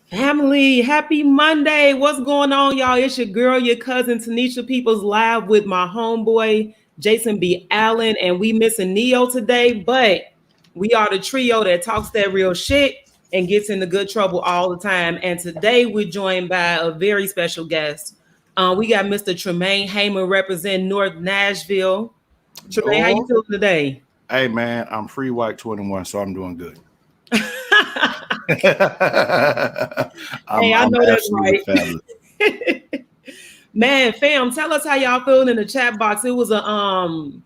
Family, happy Monday. What's going on, y'all? It's your girl, your cousin, Tanisha Peoples, live with my homeboy, Jason B. Allen, and we missing Neo today, but we are the trio that talks that real shit and gets into good trouble all the time. And today we're joined by a very special guest. We got Mr. Tremayne Haymer representing North Nashville. Tremayne, how you feeling today? Hey, man, I'm free white 21, so I'm doing good. Hey, I know that's right. Man, fam, tell us how y'all feeling in the chat box. It was an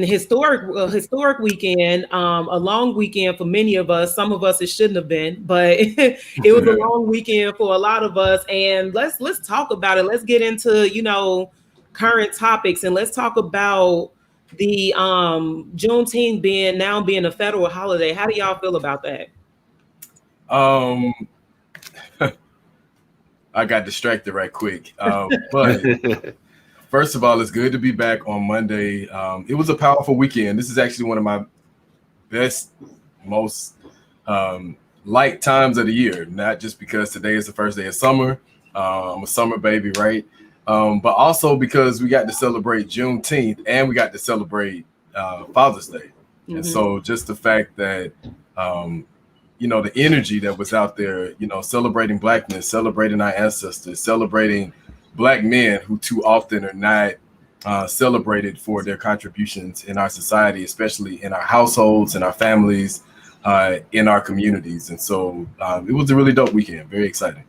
historic weekend, a long weekend for many of us. Some of us it shouldn't have been, but it was a long weekend for a lot of us. And let's talk about it. Let's get into current topics, and let's talk about the Juneteenth being a federal holiday. How do y'all feel about that? I got distracted right quick. But first of all, it's good to be back on Monday. It was a powerful weekend. This is actually one of my best, most light times of the year, not just because today is the first day of summer. I'm a summer baby, right? But also because we got to celebrate Juneteenth and we got to celebrate Father's Day. Mm-hmm. And so just the fact that the energy that was out there, celebrating Blackness, celebrating our ancestors, celebrating Black men who too often are not celebrated for their contributions in our society, especially in our households, in our families, in our communities. And so it was a really dope weekend. Very exciting.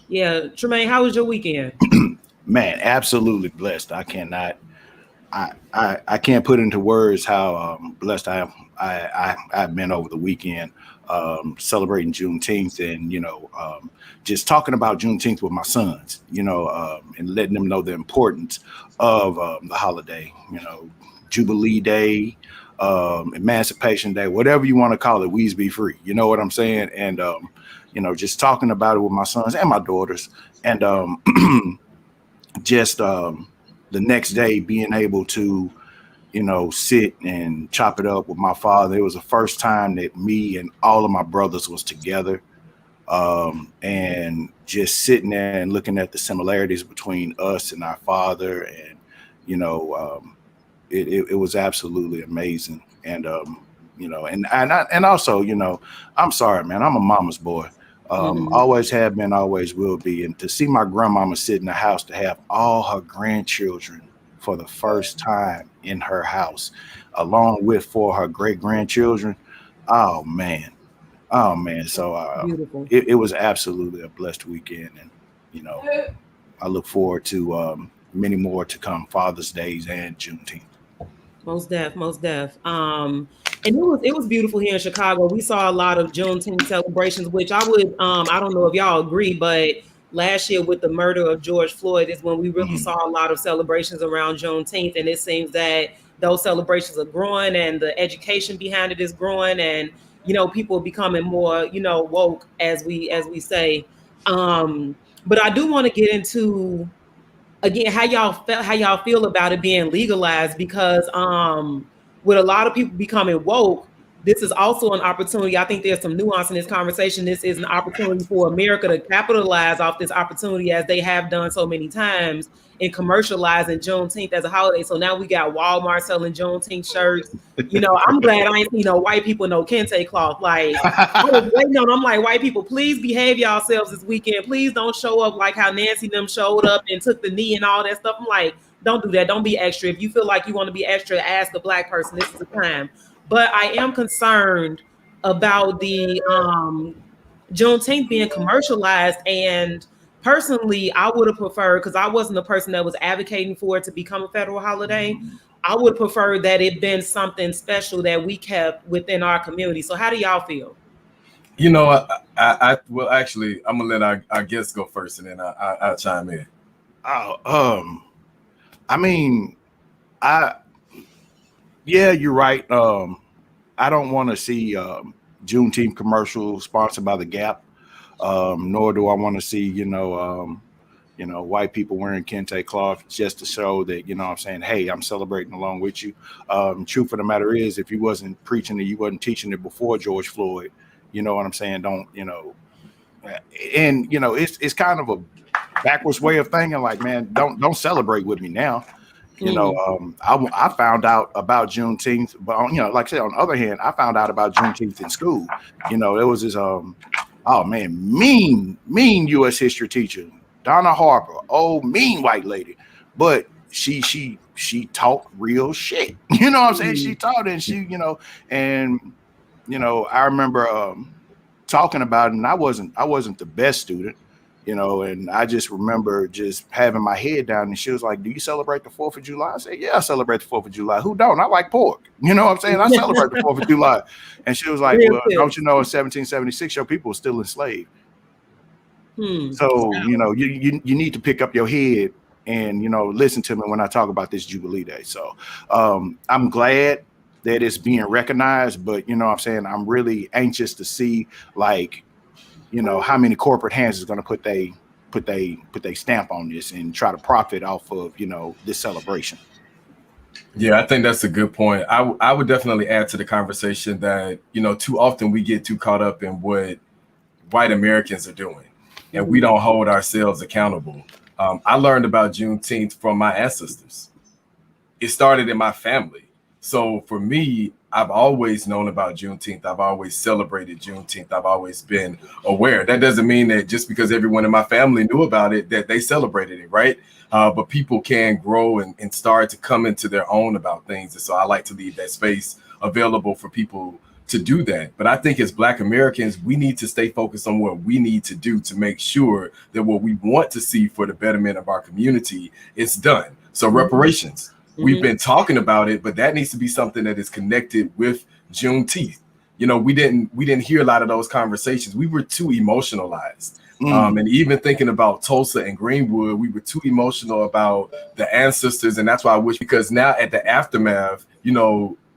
Yeah. Tremayne, how was your weekend? Man, absolutely blessed. I can't put into words how blessed I am. I've been over the weekend celebrating Juneteenth and, just talking about Juneteenth with my sons, and letting them know the importance of the holiday, Jubilee Day, Emancipation Day, whatever you want to call it, we be free. You know what I'm saying? And, just talking about it with my sons and my daughters. And just the next day being able to, sit and chop it up with my father. It was the first time that me and all of my brothers was together, and just sitting there and looking at the similarities between us and our father. And, it was absolutely amazing. And, and also, I'm sorry, man, I'm a mama's boy. Always have been, always will be. And to see my grandmama sit in the house, to have all her grandchildren for the first time in her house, along with 4 of her great grandchildren. Oh man. So it was absolutely a blessed weekend. And, I look forward to many more to come, Father's Days and Juneteenth. Most def. And it was beautiful here in Chicago. We saw a lot of Juneteenth celebrations, which I don't know if y'all agree, but last year with the murder of George Floyd is when we really saw a lot of celebrations around Juneteenth. And it seems that those celebrations are growing and the education behind it is growing, and, people are becoming more, woke, as we say. But I do want to get into, again, how y'all feel about it being legalized, because with a lot of people becoming woke, this is also an opportunity. I think there's some nuance in this conversation. This is an opportunity for America to capitalize off this opportunity, as they have done so many times, in commercializing Juneteenth as a holiday. So now we got Walmart selling Juneteenth shirts. I'm glad I ain't see no white people, no kente cloth. Like, I was waiting on. I'm like, white people, please behave yourselves this weekend. Please don't show up like how Nancy and them showed up and took the knee and all that stuff. I'm like, don't do that. Don't be extra. If you feel like you want to be extra, ask a Black person. This is the time. But I am concerned about the Juneteenth being commercialized. And personally, I would have preferred, because I wasn't the person that was advocating for it to become a federal holiday, I would prefer that it been something special that we kept within our community. So how do y'all feel? You know, well, actually, I'm gonna let our guests go first, and then I'll chime in. Oh, I mean, yeah, you're right. I don't want to see Juneteenth commercial sponsored by the Gap, nor do I want to see, white people wearing kente cloth just to show that, I'm saying, hey, I'm celebrating along with you. Truth of the matter is, if you wasn't preaching it, you wasn't teaching it before George Floyd, you know what I'm saying? Don't, and it's kind of a backwards way of thinking, like, man, don't celebrate with me now. I found out about Juneteenth, but like I said, on the other hand, I found out about Juneteenth in school. There was this mean U.S. history teacher, Donna Harper, mean white lady, but she taught real shit. You know what I'm saying? She taught, and I remember talking about it, and I wasn't the best student. And I just remember just having my head down, and she was like, do you celebrate the 4th of July? I said, yeah, I celebrate the 4th of July. Who don't? I like pork. You know what I'm saying? I celebrate the 4th of July. And she was like, well, don't you know in 1776, your people were still enslaved. So, you need to pick up your head and, listen to me when I talk about this Jubilee Day. So I'm glad that it's being recognized, but, I'm saying, I'm really anxious to see, like, how many corporate hands is going to put they stamp on this and try to profit off of, this celebration. Yeah, I think that's a good point. I would definitely add to the conversation that, too often we get too caught up in what white Americans are doing, and we don't hold ourselves accountable. I learned about Juneteenth from my ancestors. It started in my family. So for me, I've always known about Juneteenth. I've always celebrated Juneteenth. I've always been aware. That doesn't mean that just because everyone in my family knew about it, that they celebrated it, right? But people can grow and start to come into their own about things. And so I like to leave that space available for people to do that. But I think as Black Americans, we need to stay focused on what we need to do to make sure that what we want to see for the betterment of our community is done. So reparations. We've been talking about it, but that needs to be something that is connected with Juneteenth. We didn't hear a lot of those conversations. We were too emotionalized. And even thinking about Tulsa and Greenwood, we were too emotional about the ancestors. And that's why I wish, because now at the aftermath,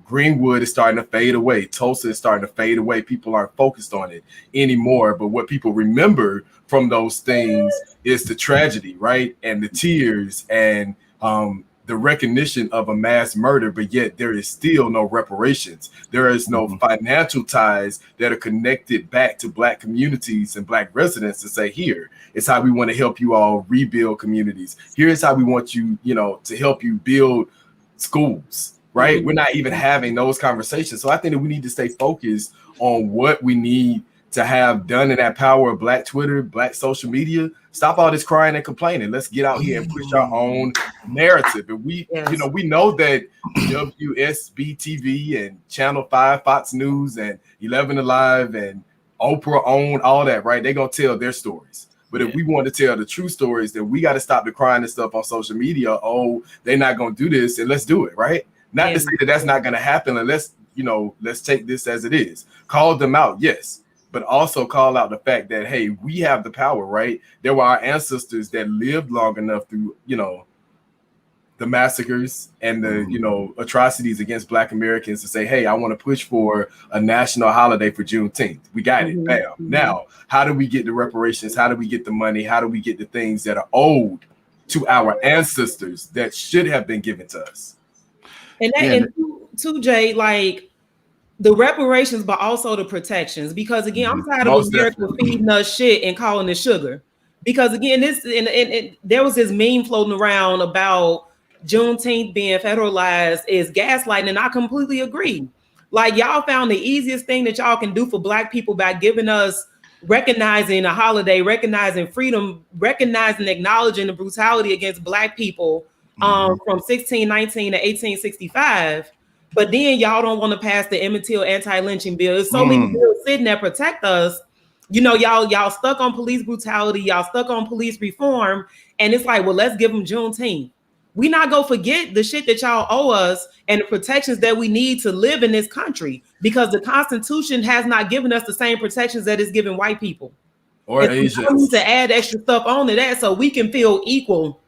Greenwood is starting to fade away. Tulsa is starting to fade away. People aren't focused on it anymore. But what people remember from those things is the tragedy, right? And the tears and the recognition of a mass murder, but yet there is still no reparations. There is no financial ties that are connected back to Black communities and Black residents to say, here is how we want to help you all rebuild communities. Here's how we want you, to help you build schools, right? We're not even having those conversations. So I think that we need to stay focused on what we need to have done in that power of Black Twitter, Black social media. Stop all this crying and complaining. Let's get out here and push our own narrative. And we know that WSB TV and Channel 5, Fox News, and 11 Alive and Oprah own all that, right? They're going to tell their stories. But if we want to tell the true stories, then we got to stop the crying and stuff on social media. Oh, they're not going to do this, and let's do it, right? Not to say that that's not going to happen, and let's take this as it is. Call them out, yes. But also call out the fact that, hey, we have the power, right? There were our ancestors that lived long enough through, the massacres and the, atrocities against Black Americans to say, hey, I want to push for a national holiday for Juneteenth. We got it. Bam. Now, how do we get the reparations? How do we get the money? How do we get the things that are owed to our ancestors that should have been given to us? And to Jay, like, the reparations, but also the protections, because again, I'm tired of America feeding us shit and calling it sugar. Because again, there was this meme floating around about Juneteenth being federalized is gaslighting, and I completely agree. Like, y'all found the easiest thing that y'all can do for Black people by giving us recognizing a holiday, recognizing freedom, recognizing, acknowledging the brutality against Black people from 1619 to 1865. But then y'all don't want to pass the Emmett Till anti-lynching bill. There's so many bills sitting there protect us. Y'all stuck on police brutality. Y'all stuck on police reform. And it's like, well, let's give them Juneteenth. We not gonna forget the shit that y'all owe us and the protections that we need to live in this country, because the Constitution has not given us the same protections that it's given white people. Or Asians. We need to add extra stuff onto that so we can feel equal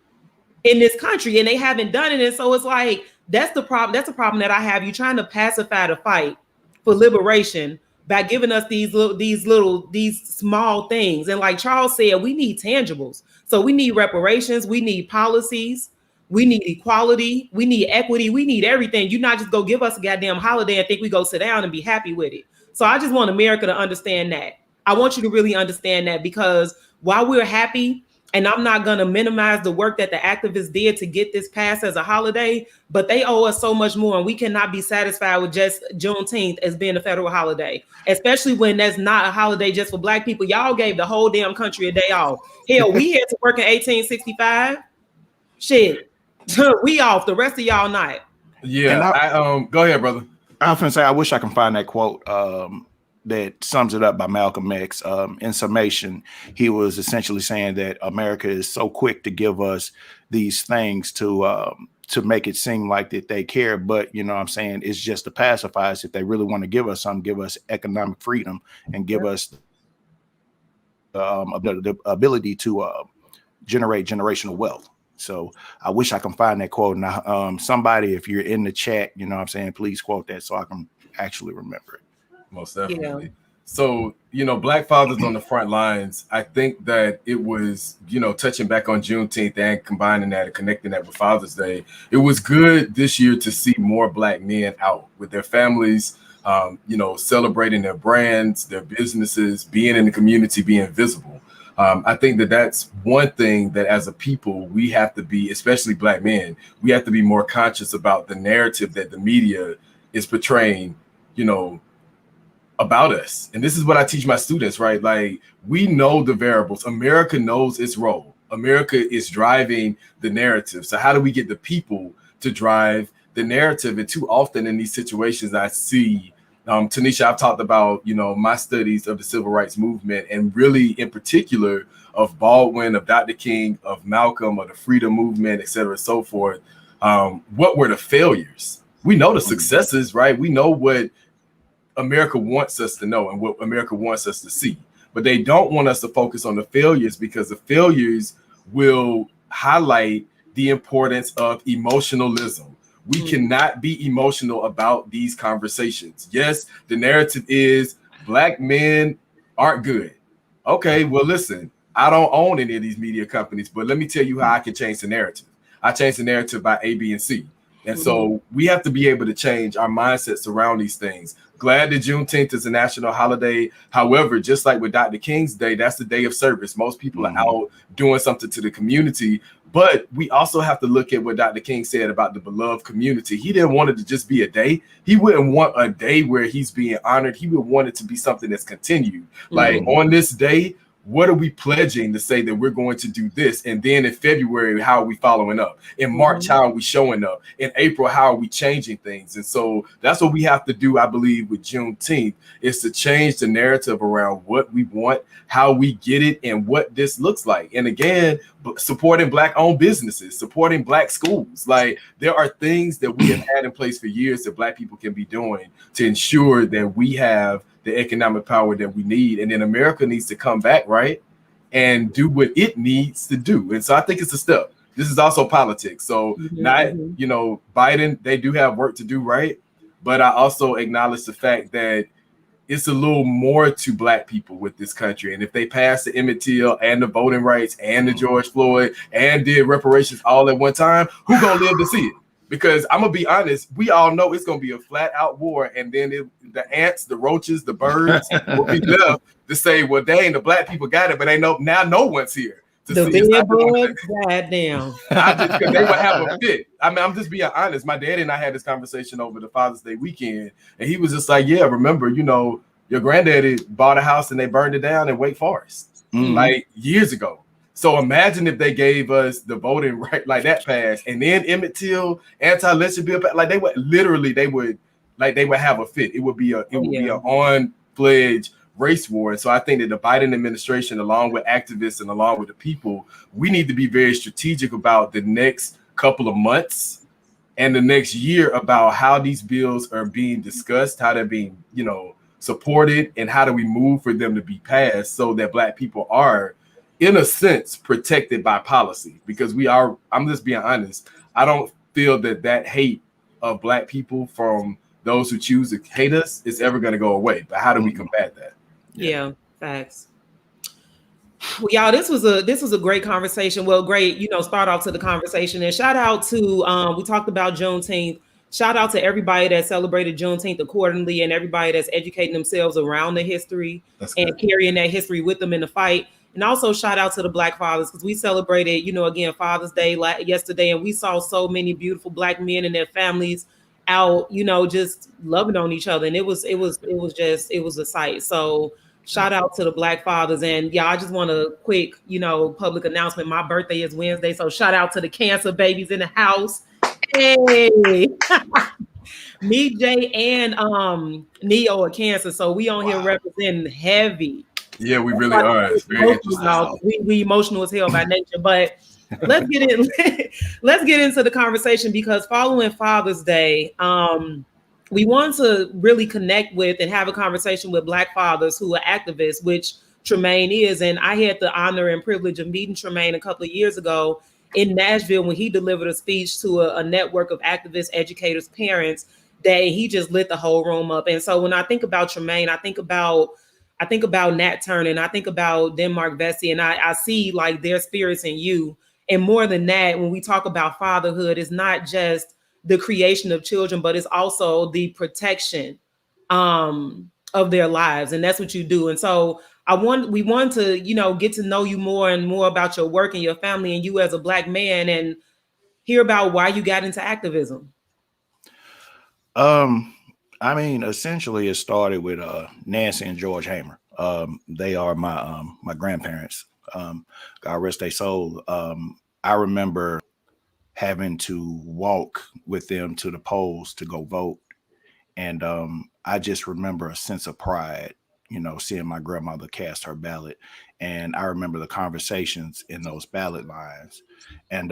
in this country, and they haven't done it. And so it's like, that's the problem. That's the problem that I have. You trying to pacify the fight for liberation by giving us these small things. And like Charles said, we need tangibles. So we need reparations, we need policies, we need equality, we need equity, we need everything. You not just go give us a goddamn holiday and think we go sit down and be happy with it. So I just want America to understand that. I want you to really understand that, because while we're happy, and I'm not going to minimize the work that the activists did to get this passed as a holiday, but they owe us so much more, and we cannot be satisfied with just Juneteenth as being a federal holiday, especially when that's not a holiday just for Black people. Y'all gave the whole damn country a day off. Hell, we had to work in 1865. Shit, we off. The rest of y'all not. Yeah, go ahead, brother. I was going to say, I wish I can find that quote that sums it up by Malcolm X. In summation, he was essentially saying that America is so quick to give us these things to make it seem like that they care, but you know what I'm saying, it's just to pacify us. If they really want to give us something, give us economic freedom and give us the ability to generate generational wealth. So I wish I can find that quote. Now, somebody, if you're in the chat, you know what I'm saying, please quote that so I can actually remember it. Most definitely. Yeah. So, you know, Black fathers on the front lines, I think that it was, you know, touching back on Juneteenth and combining that and connecting that with Father's Day. It was good this year to see more Black men out with their families, you know, celebrating their brands, their businesses, being in the community, being visible. I think that that's one thing that as a people, we have to be, especially Black men, we have to be more conscious about the narrative that the media is portraying, you know, about us. And this is what I teach my students, right? Like, we know the variables. America knows its role. America is driving the narrative. So how do we get the people to drive the narrative? And too often in these situations, I see, Tanisha, I've talked about, you know, my studies of the civil rights movement, and really in particular of Baldwin, of Dr. King, of Malcolm, of the freedom movement, et cetera, so forth. What were the failures? We know the successes, right? We know what America wants us to know and what America wants us to see, but they don't want us to focus on the failures, because the failures will highlight the importance of emotionalism. We cannot be emotional about these conversations. Yes, the narrative is Black men aren't good. Okay, well, listen, I don't own any of these media companies, but let me tell you how I can change the narrative. I change the narrative by A, B, and C. And so we have to be able to change our mindsets around these things. Glad that Juneteenth is a national holiday. However, just like with Dr. King's Day, that's the day of service. Most people are out doing something to the community. But we also have to look at what Dr. King said about the beloved community. He didn't want it to just be a day. He wouldn't want a day where he's being honored. He would want it to be something that's continued. Like, on this day, what are we pledging to say that we're going to do this? And then in February, how are we following up? In March, how are we showing up? In April, how are we changing things? And so that's what we have to do, I believe, with Juneteenth, is to change the narrative around what we want, how we get it, and what this looks like. And again, supporting Black-owned businesses, supporting Black schools. Like, there are things that we have had in place for years that Black people can be doing to ensure that we have the economic power that we need. And then America needs to come back, right, and do what it needs to do. And so I think it's a step. This is also politics. So not, you know, Biden, they do have work to do, right? But I also acknowledge the fact that it's a little more to Black people with this country. And if they pass the Emmett Till and the voting rights and the George Floyd and did reparations all at one time, who gonna live to see it? Because I'm gonna be honest, we all know it's gonna be a flat out war, and then the ants, the roaches, the birds will be left to say, well, dang, the Black people got it, but no one's here. The bed bugs, goddamn. Because they would have a fit. I mean, I'm just being honest. My daddy and I had this conversation over the Father's Day weekend, and he was just like, yeah, remember, you know, your granddaddy bought a house and they burned it down in Wake Forest like years ago. So imagine if they gave us the voting right like that passed, and then Emmett Till anti-lynching bill, like they would have a fit. It would be an on-fledged race war. And so I think that the Biden administration, along with activists and along with the people, we need to be very strategic about the next couple of months and the next year about how these bills are being discussed, how they're being, supported, and how do we move for them to be passed so that Black people are, in a sense, protected by policy. Because I'm just being honest, I don't feel that hate of Black people from those who choose to hate us is ever going to go away. But how do we combat that? Yeah, facts. Well, y'all, this was a great conversation. Well, great, start off to the conversation, and shout out to we talked about Juneteenth. Shout out to everybody that celebrated Juneteenth accordingly, and everybody that's educating themselves around the history and carrying that history with them in the fight. And also shout out to the Black fathers, because we celebrated, again, Father's Day yesterday, and we saw so many beautiful Black men and their families out, just loving on each other, and it was a sight. So shout out to the Black fathers. And I just want a quick, public announcement. My birthday is Wednesday, so shout out to the cancer babies in the house. Hey, me, Jay, and Neo are cancer, so we on here representing heavy. Yeah, we really are. It's very interesting. We emotional as hell by nature, but let's get into the conversation, because following Father's Day, we want to really connect with and have a conversation with Black fathers who are activists, which Tremayne is. And I had the honor and privilege of meeting Tremayne a couple of years ago in Nashville when he delivered a speech to a network of activists, educators, parents, that he just lit the whole room up. And so when I think about Tremayne, I think about Nat Turner, and I think about Denmark Vesey, and I see like their spirits in you. And more than that, when we talk about fatherhood, it's not just the creation of children, but it's also the protection of their lives. And that's what you do. And so we want to, get to know you more and more about your work and your family and you as a Black man, and hear about why you got into activism. I mean, essentially it started with Nancy and George Haymer. They are my grandparents. God rest their soul. I remember having to walk with them to the polls to go vote. And I just remember a sense of pride, seeing my grandmother cast her ballot. And I remember the conversations in those ballot lines. And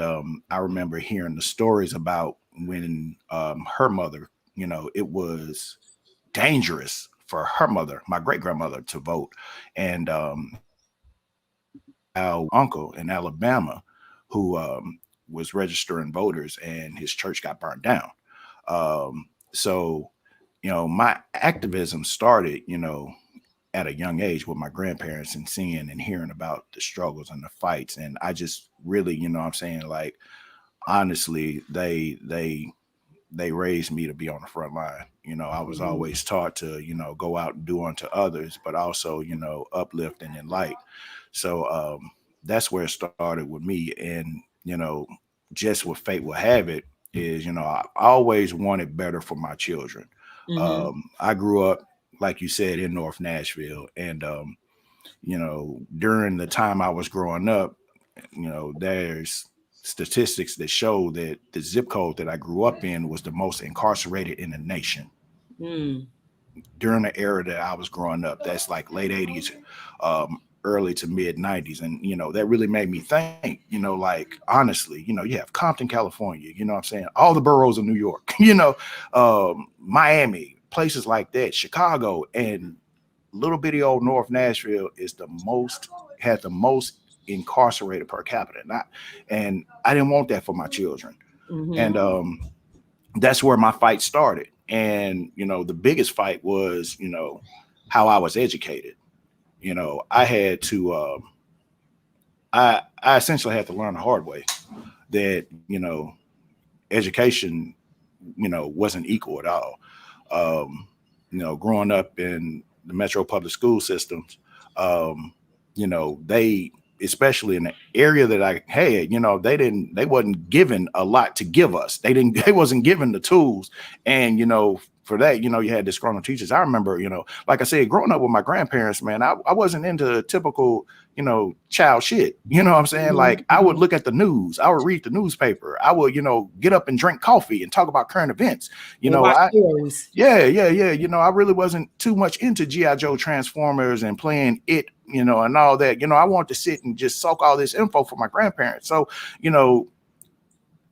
I remember hearing the stories about when her mother, it was dangerous for her mother, my great grandmother, to vote. And our uncle in Alabama, who was registering voters, and his church got burned down. So, my activism started, at a young age with my grandparents, and seeing and hearing about the struggles and the fights. And I just really, like, honestly, they raised me to be on the front line. I was always taught to, go out and do unto others, but also, uplift and enlighten. So that's where it started with me. And, just what fate will have it is, I always wanted better for my children. I grew up, like you said, in North Nashville. And, during the time I was growing up, there's statistics that show that the zip code that I grew up in was the most incarcerated in the nation. During the era that I was growing up, that's like late 80s, early to mid 90s. And, that really made me think, like, honestly, you have Compton, California, all the boroughs of New York, Miami, places like that, Chicago, and little bitty old North Nashville had the most incarcerated per capita. And I didn't want that for my children. And that's where my fight started. And, the biggest fight was, how I was educated. I had to, I essentially had to learn the hard way that, education, wasn't equal at all. Growing up in the metro public school systems, they, especially in the area that I had, they wasn't given a lot to give us. They wasn't given the tools. And, for that, you had disgruntled teachers. I remember, like I said, growing up with my grandparents, man, I wasn't into typical, child shit. You know what I'm saying? Like, I would look at the news. I would read the newspaper. I would, get up and drink coffee and talk about current events. I really wasn't too much into G.I. Joe, Transformers, and playing it, and all that. I wanted to sit and just soak all this info from my grandparents. So,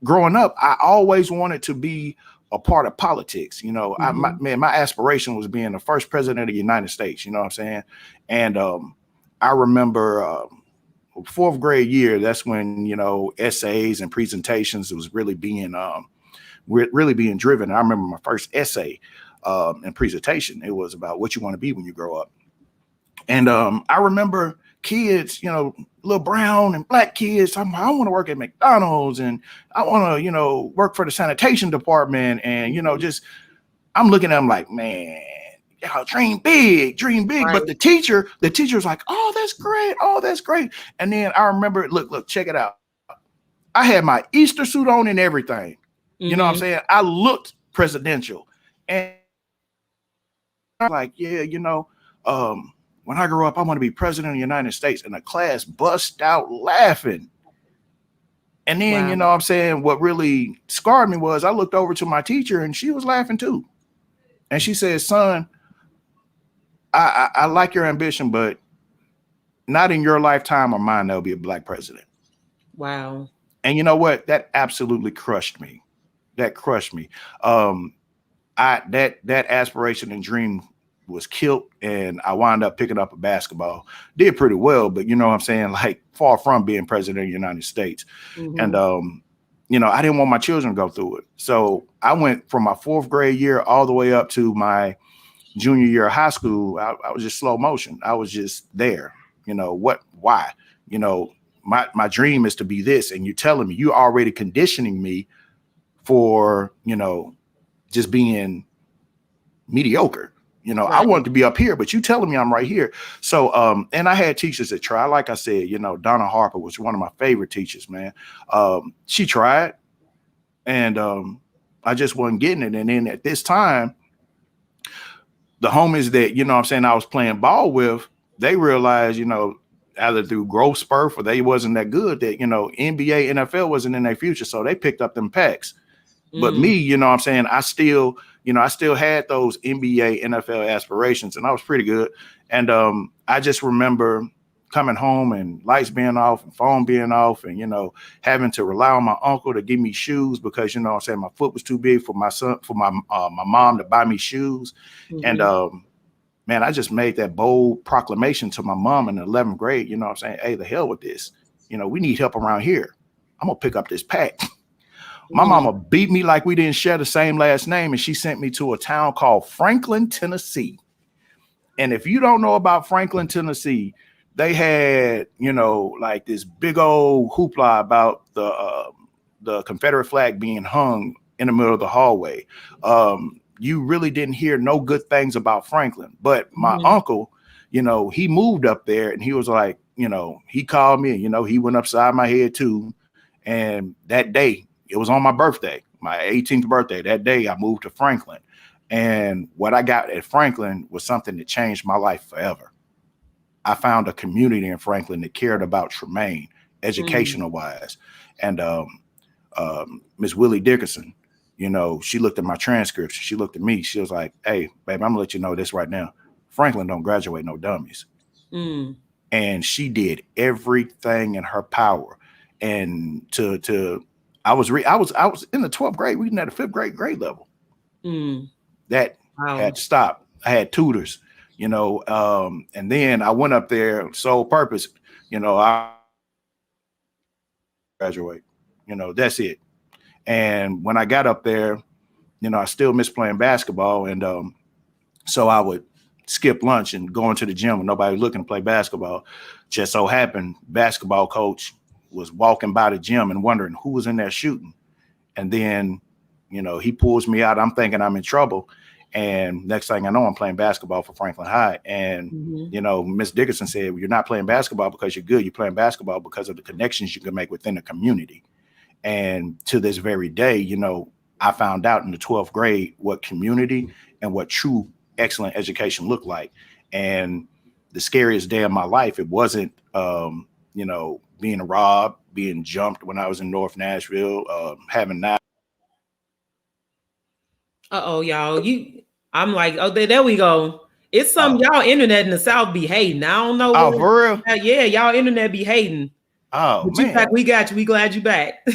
growing up, I always wanted to be a part of politics. You know, my aspiration was being the first president of the United States. You know what I'm saying? And I remember fourth grade year. That's when, you know, essays and presentations was really being driven. I remember my first essay and presentation. It was about what you want to be when you grow up. And I remember kids, you know, little brown and black kids. I want to work at McDonald's, and I want to, you know, work for the sanitation department. And, you know, just, I'm looking at them like, man, y'all dream big. Right. But the teacher was like, oh, that's great. Oh, that's great. And then I remember, look, check it out. I had my Easter suit on and everything. You know what I'm saying? I looked presidential. And I'm like, yeah, you know, when I grow up, I want to be president of the United States. And the class bust out laughing. And then, you know what I'm saying, what really scarred me was I looked over to my teacher and she was laughing too. And she said, son, I like your ambition, but not in your lifetime or mine, there'll be a black president. Wow. And you know what? That absolutely crushed me. That crushed me. That aspiration and dream was killed, and I wound up picking up a basketball. Did pretty well, but you know what I'm saying, like far from being president of the United States. And you know, I didn't want my children to go through it. So I went from my fourth grade year all the way up to my junior year of high school. I was just slow motion. I was just there. You know what? Why? You know, my dream is to be this, and you're telling me, you're already conditioning me for, you know, just being mediocre. You know, I wanted to be up here, but you telling me I'm right here. So, and I had teachers that tried. Like I said, you know, Donna Harper was one of my favorite teachers, man. She tried, and I just wasn't getting it. And then at this time, the homies that, you know what I'm saying, I was playing ball with, they realized, you know, either through growth spurt or they wasn't that good, that, you know, NBA, NFL wasn't in their future. So they picked up them packs. But me, you know what I'm saying, I still had those NBA, NFL aspirations, and I was pretty good. And I just remember coming home and lights being off and phone being off, and, you know, having to rely on my uncle to give me shoes because, you know what I'm saying, my foot was too big for my son, for my mom to buy me shoes. And man, I just made that bold proclamation to my mom in the 11th grade, you know what I'm saying, hey, the hell with this. You know, we need help around here. I'm going to pick up this pack. My mama beat me like we didn't share the same last name, and she sent me to a town called Franklin, Tennessee. And if you don't know about Franklin, Tennessee, they had, you know, like this big old hoopla about the Confederate flag being hung in the middle of the hallway. You really didn't hear no good things about Franklin. But my uncle, you know, he moved up there, and he was like, you know, he called me, and, you know, he went upside my head too. And that day, it was on my birthday, my 18th birthday. That day I moved to Franklin. And what I got at Franklin was something that changed my life forever. I found a community in Franklin that cared about Tremayne, educational wise. And Miss Willie Dickerson, you know, she looked at my transcripts. She looked at me. She was like, hey, babe, I'm gonna let you know this right now. Franklin don't graduate no dummies. And she did everything in her power. And I was in the 12th grade, reading at the 5th grade level. That had to stop. I had tutors, you know, and then I went up there sole purpose, you know, I graduate, you know, that's it. And when I got up there, you know, I still miss playing basketball. And so I would skip lunch and go into the gym when nobody was looking to play basketball. Just so happened, basketball coach was walking by the gym and wondering who was in there shooting. And then, you know, he pulls me out. I'm thinking I'm in trouble. And next thing I know, I'm playing basketball for Franklin High. And, you know, Miss Dickerson said, well, you're not playing basketball because you're good. You're playing basketball because of the connections you can make within the community. And to this very day, you know, I found out in the 12th grade what community and what true excellent education looked like. And the scariest day of my life, it wasn't, you know, being robbed, being jumped when I was in North Nashville, having that. Y'all, I'm like, oh, there we go. It's some y'all internet in the South be hating. I don't know. For real? Yeah, y'all internet be hating. Oh, but man. you back, we got you. We glad you back.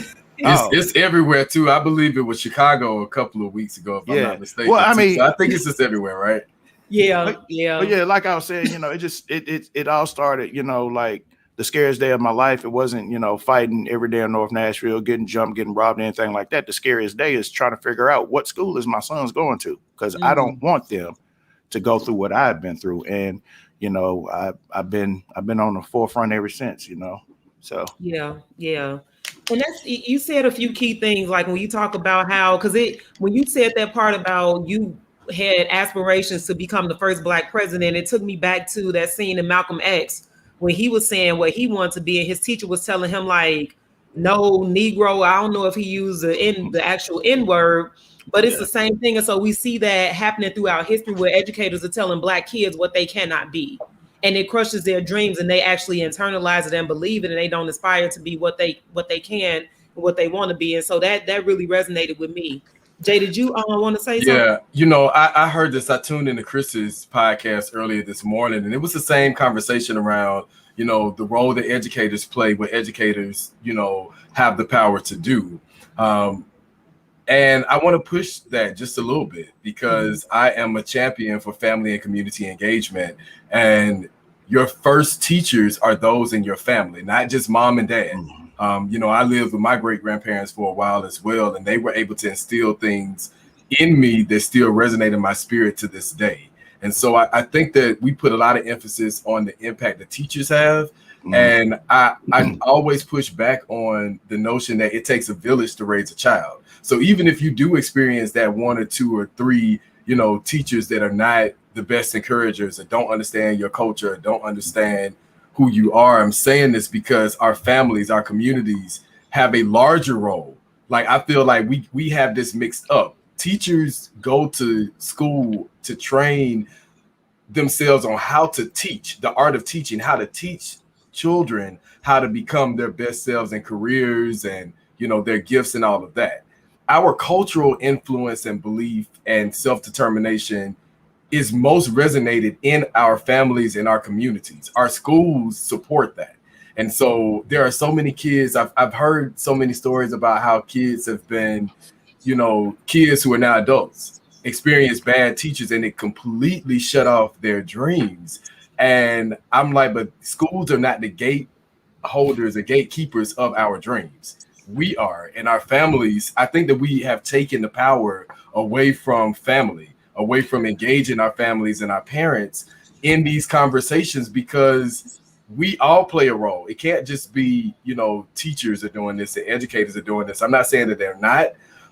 It's everywhere too. I believe it was Chicago a couple of weeks ago, if I'm not mistaken. Well, I mean, so I think it's just everywhere, right? Yeah. But yeah, like I was saying, it all started, like the scariest day of my life. It wasn't, fighting every day in North Nashville, getting jumped, getting robbed, anything like that. The scariest day is trying to figure out what school is my son's going to, because I don't want them to go through what I've been through. And, I've been on the forefront ever since, so. Yeah. And you said a few key things, like when you talk about how, when you said that part about you had aspirations to become the first Black president, it took me back to that scene in Malcolm X when he was saying what he wanted to be, and his teacher was telling him, like, no Negro. I don't know if he used the actual N word, but it's the same thing. And so we see that happening throughout history, where educators are telling Black kids what they cannot be, and it crushes their dreams, and they actually internalize it and believe it, and they don't aspire to be what they can and what they want to be. And so that really resonated with me. Jay, did you want to say something? Yeah, I heard this. I tuned into Chris's podcast earlier this morning, and it was the same conversation around, the role that educators play, what educators, have the power to do. And I want to push that just a little bit, because I am a champion for family and community engagement. And your first teachers are those in your family, not just mom and dad. I lived with my great-grandparents for a while as well, and they were able to instill things in me that still resonate in my spirit to this day. And so I think that we put a lot of emphasis on the impact that teachers have. And I always push back on the notion that it takes a village to raise a child. So even if you do experience that one or two or three, teachers that are not the best encouragers, or don't understand your culture, or don't understand who you are, I'm saying this because our families, our communities have a larger role. Like, I feel like we have this mixed up. Teachers go to school to train themselves on how to teach, the art of teaching, how to teach children how to become their best selves in careers and, their gifts and all of that. Our cultural influence and belief and self-determination is most resonated in our families and our communities. Our schools support that. And so there are so many kids, I've heard so many stories about how kids have been, kids who are now adults experience bad teachers, and it completely shut off their dreams. And I'm like, but schools are not the gateholders or gatekeepers of our dreams. We are. And our families, I think that we have taken the power away from family, away from engaging our families and our parents in these conversations, because we all play a role. It can't just be, teachers are doing this, the educators are doing this. I'm not saying that they're not,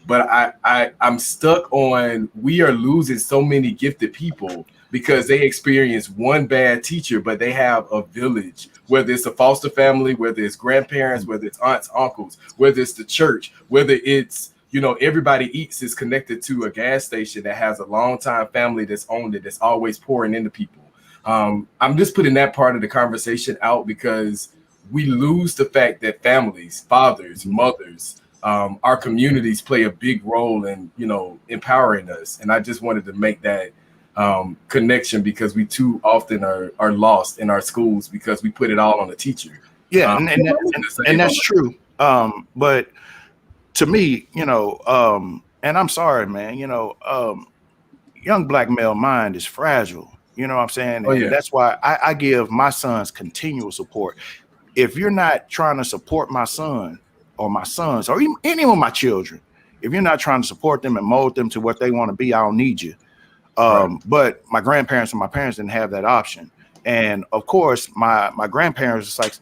but I'm stuck on, we are losing so many gifted people because they experience one bad teacher, but they have a village, whether it's a foster family, whether it's grandparents, whether it's aunts, uncles, whether it's the church, whether it's, Everybody Eats is connected to a gas station that has a longtime family that's owned it, that's always pouring into people. I'm just putting that part of the conversation out because we lose the fact that families, fathers, mothers, our communities play a big role in, empowering us. And I just wanted to make that connection, because we too often are lost in our schools because we put it all on the teacher. Yeah, and that's true. But to me, and I'm sorry, man, young Black male mind is fragile. You know what I'm saying? Oh, yeah. And that's why I give my sons continual support. If you're not trying to support my son or my sons or even any of my children, if you're not trying to support them and mold them to what they want to be, I don't need you. But my grandparents and my parents didn't have that option. And of course, my grandparents was like,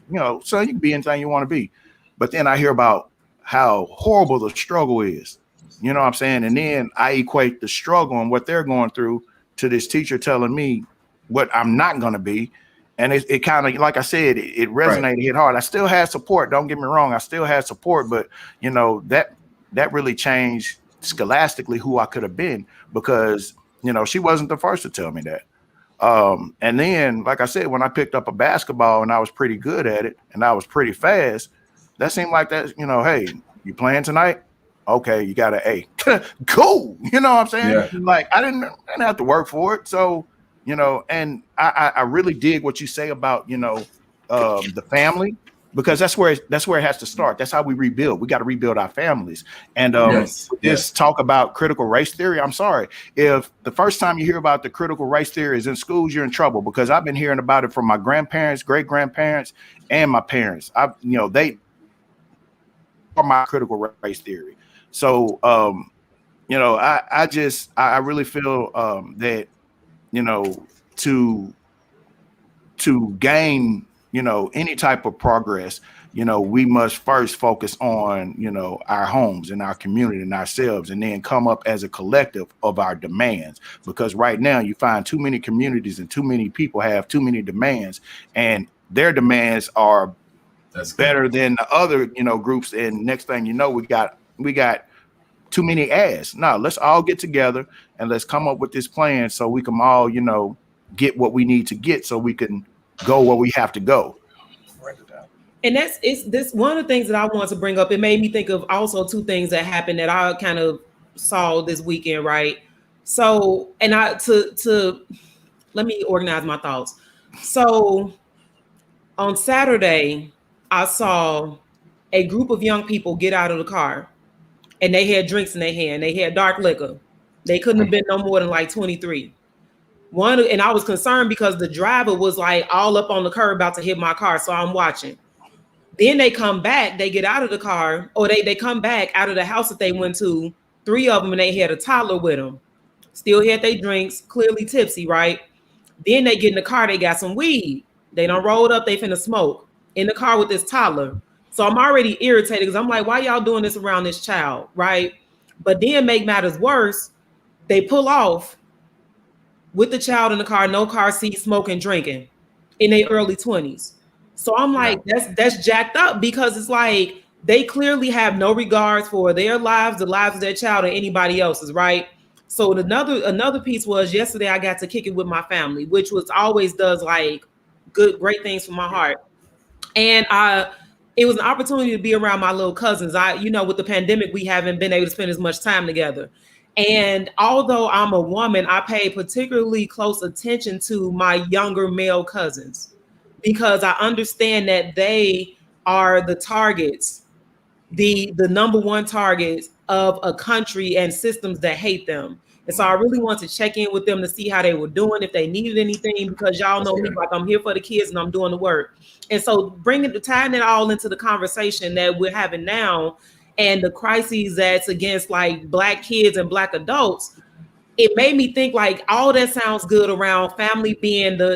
son, you can be anything you want to be. But then I hear about how horrible the struggle is. You know what I'm saying? And then I equate the struggle and what they're going through to this teacher telling me what I'm not going to be. And it kind of, like I said, it resonated, hit hard. I still had support. Don't get me wrong. I still had support, but that really changed scholastically who I could have been, because, she wasn't the first to tell me that. And then, like I said, when I picked up a basketball and I was pretty good at it and I was pretty fast, that seemed like that, hey, you playing tonight? Okay, you got an A. Cool. You know what I'm saying? Yeah. Like, I didn't have to work for it. So, and I really dig what you say about, the family, because that's where it has to start. That's how we rebuild. We got to rebuild our families. And this talk about critical race theory. I'm sorry, if the first time you hear about the critical race theory is in schools, you're in trouble, because I've been hearing about it from my grandparents, great grandparents, and my parents. They are my critical race theory. So I really feel that to gain any type of progress, we must first focus on, our homes and our community and ourselves, and then come up as a collective of our demands. Because right now you find too many communities and too many people have too many demands, and their demands are better than the other, groups. And next thing you know, we got too many ads. Now let's all get together and let's come up with this plan so we can all, get what we need to get so we can go where we have to go. And this one of the things that I want to bring up. It made me think of also two things that happened that I kind of saw this weekend, right? So, and let me organize my thoughts. So on Saturday, I saw a group of young people get out of the car, and they had drinks in their hand. They had dark liquor. They couldn't have been no more than like 23. And I was concerned because the driver was like all up on the curb about to hit my car. So I'm watching. Then they come back, they get out of the car, or they come back out of the house that they went to, 3 of them, and they had a toddler with them. Still had their drinks, clearly tipsy, right? Then they get in the car, they got some weed. They done rolled up, they finna smoke in the car with this toddler. So I'm already irritated because I'm like, why y'all doing this around this child, right? But then make matters worse, they pull off with the child in the car, no car seat, smoking, drinking in their early 20s. So I'm like, that's jacked up, because it's like they clearly have no regards for their lives, the lives of their child, or anybody else's, right? So another piece was yesterday I got to kick it with my family, which was always does like great things for my heart. And it was an opportunity to be around my little cousins. With the pandemic, we haven't been able to spend as much time together. And although I'm a woman, I pay particularly close attention to my younger male cousins, because I understand that they are the targets, the number one targets of a country and systems that hate them. And so I really want to check in with them to see how they were doing, if they needed anything, because y'all know me, like I'm here for the kids and I'm doing the work. And so tying it all into the conversation that we're having now, and the crises that's against like Black kids and Black adults, it made me think like all that sounds good around family being the,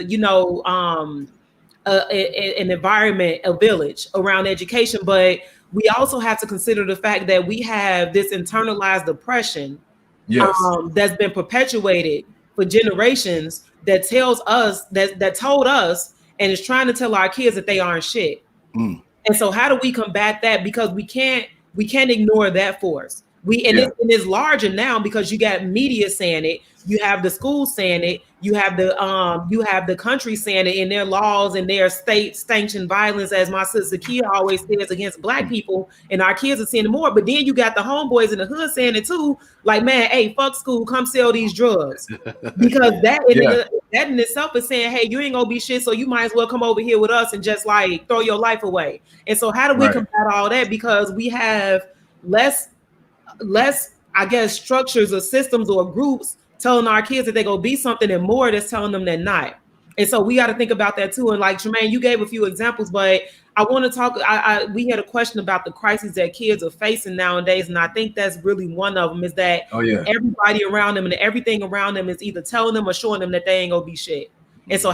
an environment, a village around education. But we also have to consider the fact that we have this internalized oppression that's been perpetuated for generations that tells us that told us and is trying to tell our kids that they aren't shit. And so how do we combat that? Because we can't ignore that force. It's larger now because you got media saying it, you have the schools saying it, you have the country saying it in their laws and their state sanctioned violence, as my sister Kia always says, against Black people, and our kids are seeing it more. But then you got the homeboys in the hood saying it too, like, man, hey, fuck school, come sell these drugs, because that in itself is saying, hey, you ain't gonna be shit, so you might as well come over here with us and just like throw your life away. And so how do we combat all that? Because we have less, I guess, structures or systems or groups telling our kids that they're gonna be something, and more that's telling them they're not. And so we got to think about that too. And like Tremayne, you gave a few examples, but I want to talk. We had a question about the crises that kids are facing nowadays, and I think that's really one of them. Is that everybody around them and everything around them is either telling them or showing them that they ain't gonna be shit. And so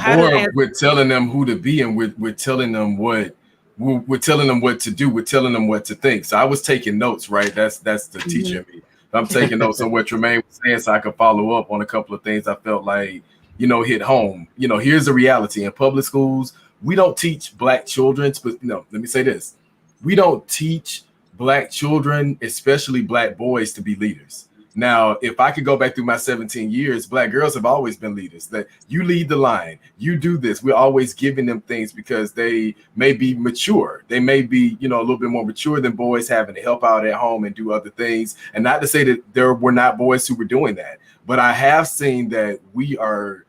we're telling them who to be, and we're telling them what. We're telling them what to do. We're telling them what to think. So I was taking notes, right? That's the teacher in me. I'm taking notes on what Tremayne was saying so I could follow up on a couple of things I felt like, hit home. Here's the reality. In public schools, we don't teach Black children, let me say this. We don't teach Black children, especially Black boys, to be leaders. Now, if I could go back through my 17 years, Black girls have always been leaders. That you lead the line, you do this. We're always giving them things because they may be mature. They may be, a little bit more mature than boys, having to help out at home and do other things. And not to say that there were not boys who were doing that, but I have seen that we are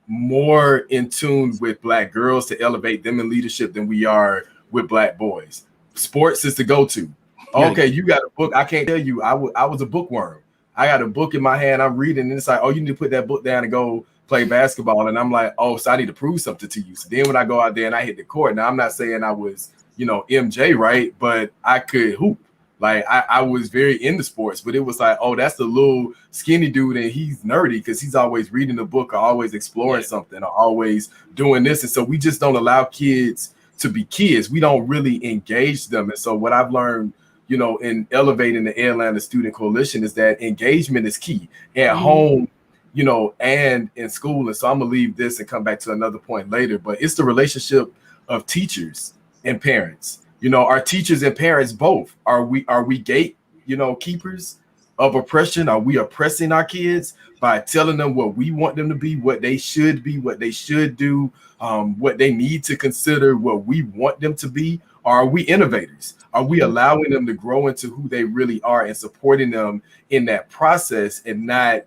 more in tune with Black girls to elevate them in leadership than we are with Black boys. Sports is the go-to. Okay, you got a book. I can't tell you. I was a bookworm. I got a book in my hand. I'm reading, and it's like, oh, you need to put that book down and go play basketball. And I'm like, oh, so I need to prove something to you. So then when I go out there and I hit the court, now I'm not saying I was, MJ, right? But I could hoop. Like I was very into sports, but it was like, oh, that's the little skinny dude, and he's nerdy because he's always reading a book or always exploring something or always doing this. And so we just don't allow kids to be kids. We don't really engage them. And so what I've learned, in elevating the Atlanta Student Coalition is that engagement is key at home, and in school. And so I'm gonna leave this and come back to another point later, but it's the relationship of teachers and parents. Our teachers and parents both. Are we gate, keepers of oppression? Are we oppressing our kids by telling them what we want them to be, what they should be, what they should do, what they need to consider, what we want them to be? Or are we innovators? Are we allowing them to grow into who they really are and supporting them in that process and not,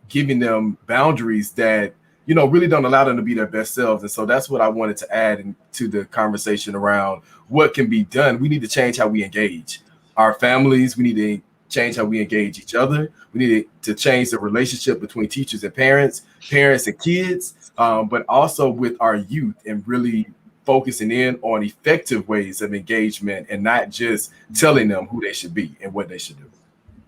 giving them boundaries that, really don't allow them to be their best selves? And so that's what I wanted to add into the conversation around what can be done. We need to change how we engage our families. We need to change how we engage each other. We need to change the relationship between teachers and parents and kids, but also with our youth, and really focusing in on effective ways of engagement and not just telling them who they should be and what they should do.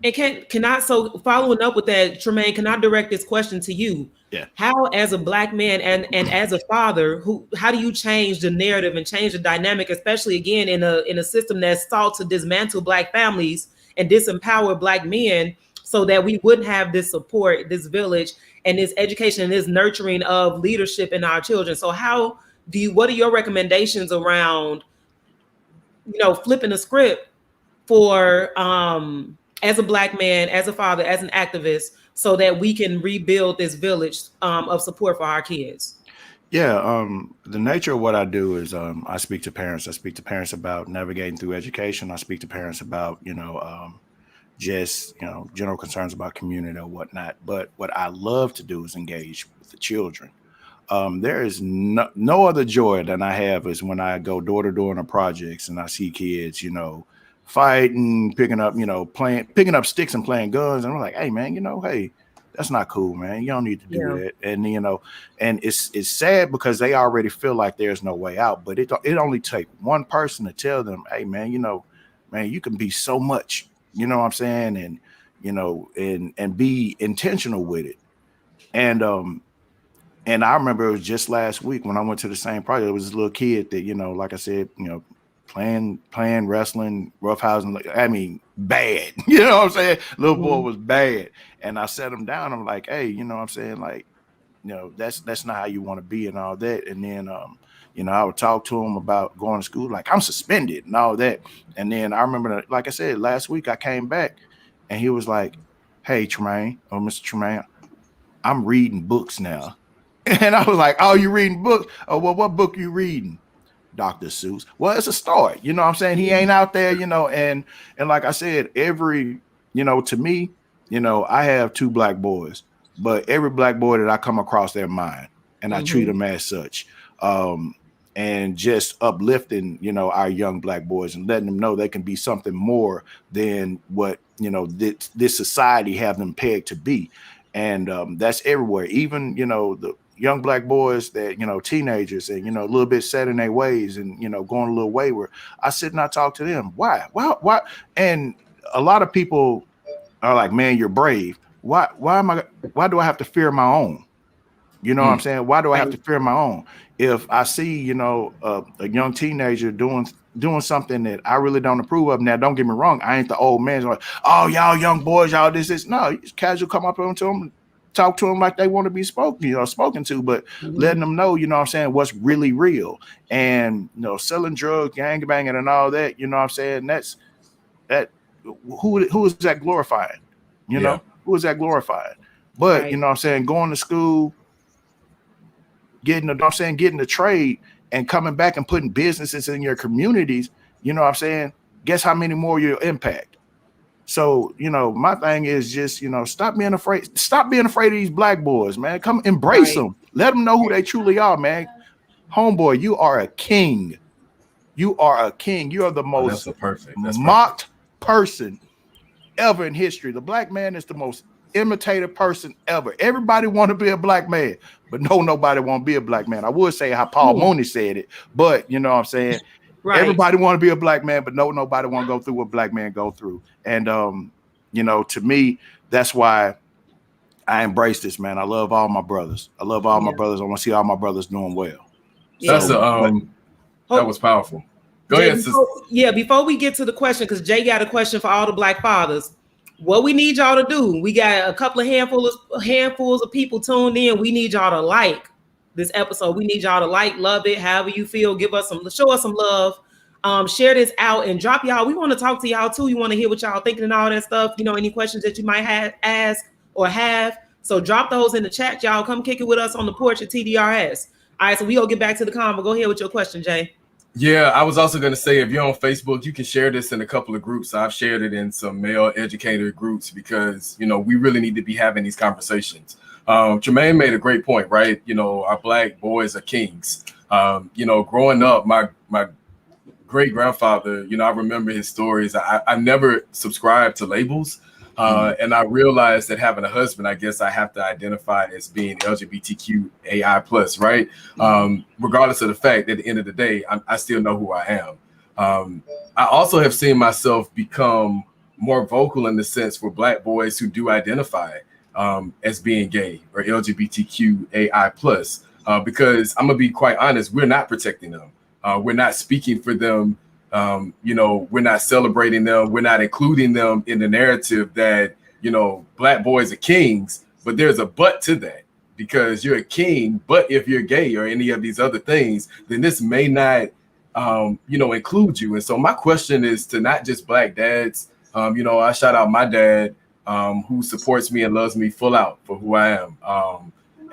And so following up with that, Tremayne, can I direct this question to you? Yeah. How, as a Black man and as a father, how do you change the narrative and change the dynamic, especially again in a system that's sought to dismantle Black families and disempower Black men, so that we wouldn't have this support, this village, and this education and this nurturing of leadership in our children? So what are your recommendations around, flipping the script for as a Black man, as a father, as an activist, so that we can rebuild this village of support for our kids? Yeah, the nature of what I do is I speak to parents. I speak to parents about navigating through education. I speak to parents about, just, general concerns about community or whatnot. But what I love to do is engage with the children. There is no other joy than I have is when I go door to door in the projects and I see kids, fighting, picking up sticks and playing guns. And I'm like, hey man, hey, that's not cool, man. You don't need to do that. And and it's sad because they already feel like there's no way out. But it only takes one person to tell them, hey man, man, you can be so much, you know what I'm saying, and be intentional with it. And I remember it was just last week when I went to the same project. It was this little kid that, like I said, playing wrestling, roughhousing. I mean, bad. You know what I'm saying? Little boy was bad. And I sat him down. I'm like, hey, you know what I'm saying? Like, that's not how you want to be and all that. And then, I would talk to him about going to school. Like, I'm suspended and all that. And then I remember, like I said, last week I came back and he was like, hey, Tremayne, or Mr. Tremayne, I'm reading books now. And I was like, oh, you reading books? Oh, well, what book you reading? Dr. Seuss. Well, it's a start. You know what I'm saying? He ain't out there, and like I said, to me, I have 2 Black boys, but every Black boy that I come across, they're mine, and I treat them as such. And just uplifting, our young Black boys and letting them know they can be something more than what, this society have them pegged to be. And that's everywhere. Even, the young Black boys that, teenagers and, a little bit set in their ways and, going a little wayward. I sit and I talk to them. Why? And a lot of people are like, man, you're brave. Why do I have to fear my own? You know what I'm saying? Why do I have to fear my own? If I see, a young teenager doing something that I really don't approve of. Now, don't get me wrong. I ain't the old man. Like, oh, y'all young boys, y'all this. No, you just casual come up to them, talk to them like they want to be spoken to, but letting them know, you know what I'm saying, what's really real. And, selling drugs, gangbanging and all that, you know what I'm saying, who is that glorifying? Who is that glorifying? But, right. You know what I'm saying, going to school, getting the trade and coming back and putting businesses in your communities, you know what I'm saying, guess how many more you'll impact. So, my thing is just, stop being afraid of these Black boys, man. Come embrace them. Let them know who they truly are, man. Homeboy, you are a king. You are a king. You are the most mocked person ever in history. The black man is the most imitated person ever. Everybody want to be a black man, but nobody want to be a black man. I would say how Paul Mooney said it, but you know what I'm saying? Right. Everybody want to be a black man, but nobody want to go through what black men go through. And you know, to me, that's why I embrace this, man. I love all my brothers. I love all my brothers. I want to see all my brothers doing well. That's that was powerful. Go ahead, sister. Before we get to the question, because Jay got a question for all the black fathers. What we need y'all to do, we got a couple of handfuls of people tuned in. We need y'all to like this episode. We need y'all to like, love it, however you feel. Show us some love. Share this out and drop y'all. We want to talk to y'all too. You want to hear what y'all thinking and all that stuff. You know, any questions that you might ask or have. So drop those in the chat, y'all. Come kick it with us on the porch at TDRS. All right, so we gonna get back to the convo. Go ahead with your question, Jay. Yeah, I was also going to say, if you're on Facebook, you can share this in a couple of groups. I've shared it in some male educator groups because, you know, we really need to be having these conversations. Tremayne made a great point, right? You know, our black boys are kings. You know, growing up, my great grandfather, you know, I remember his stories. I never subscribed to labels. And I realized that having a husband, I guess I have to identify as being LGBTQAI+, right? Regardless of the fact that at the end of the day, I still know who I am. I also have seen myself become more vocal in the sense for black boys who do identify as being gay or LGBTQAI+, because I'm gonna be quite honest, we're not protecting them. We're not speaking for them. You know, we're not celebrating them. We're not including them in the narrative that, you know, black boys are kings, but there's a but to that, because you're a king. But if you're gay or any of these other things, then this may not, you know, include you. And so my question is to not just black dads. You know, I shout out my dad, who supports me and loves me full out for who I am.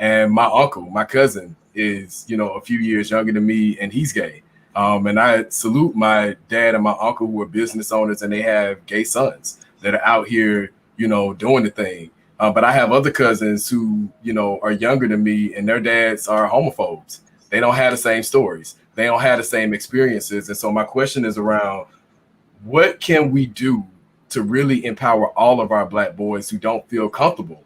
And my uncle, my cousin, is, you know, a few years younger than me, and he's gay. And I salute my dad and my uncle who are business owners, and they have gay sons that are out here, you know, doing the thing. But I have other cousins who, you know, are younger than me, and their dads are homophobes. They don't have the same stories. They don't have the same experiences. And so my question is around, what can we do to really empower all of our black boys who don't feel comfortable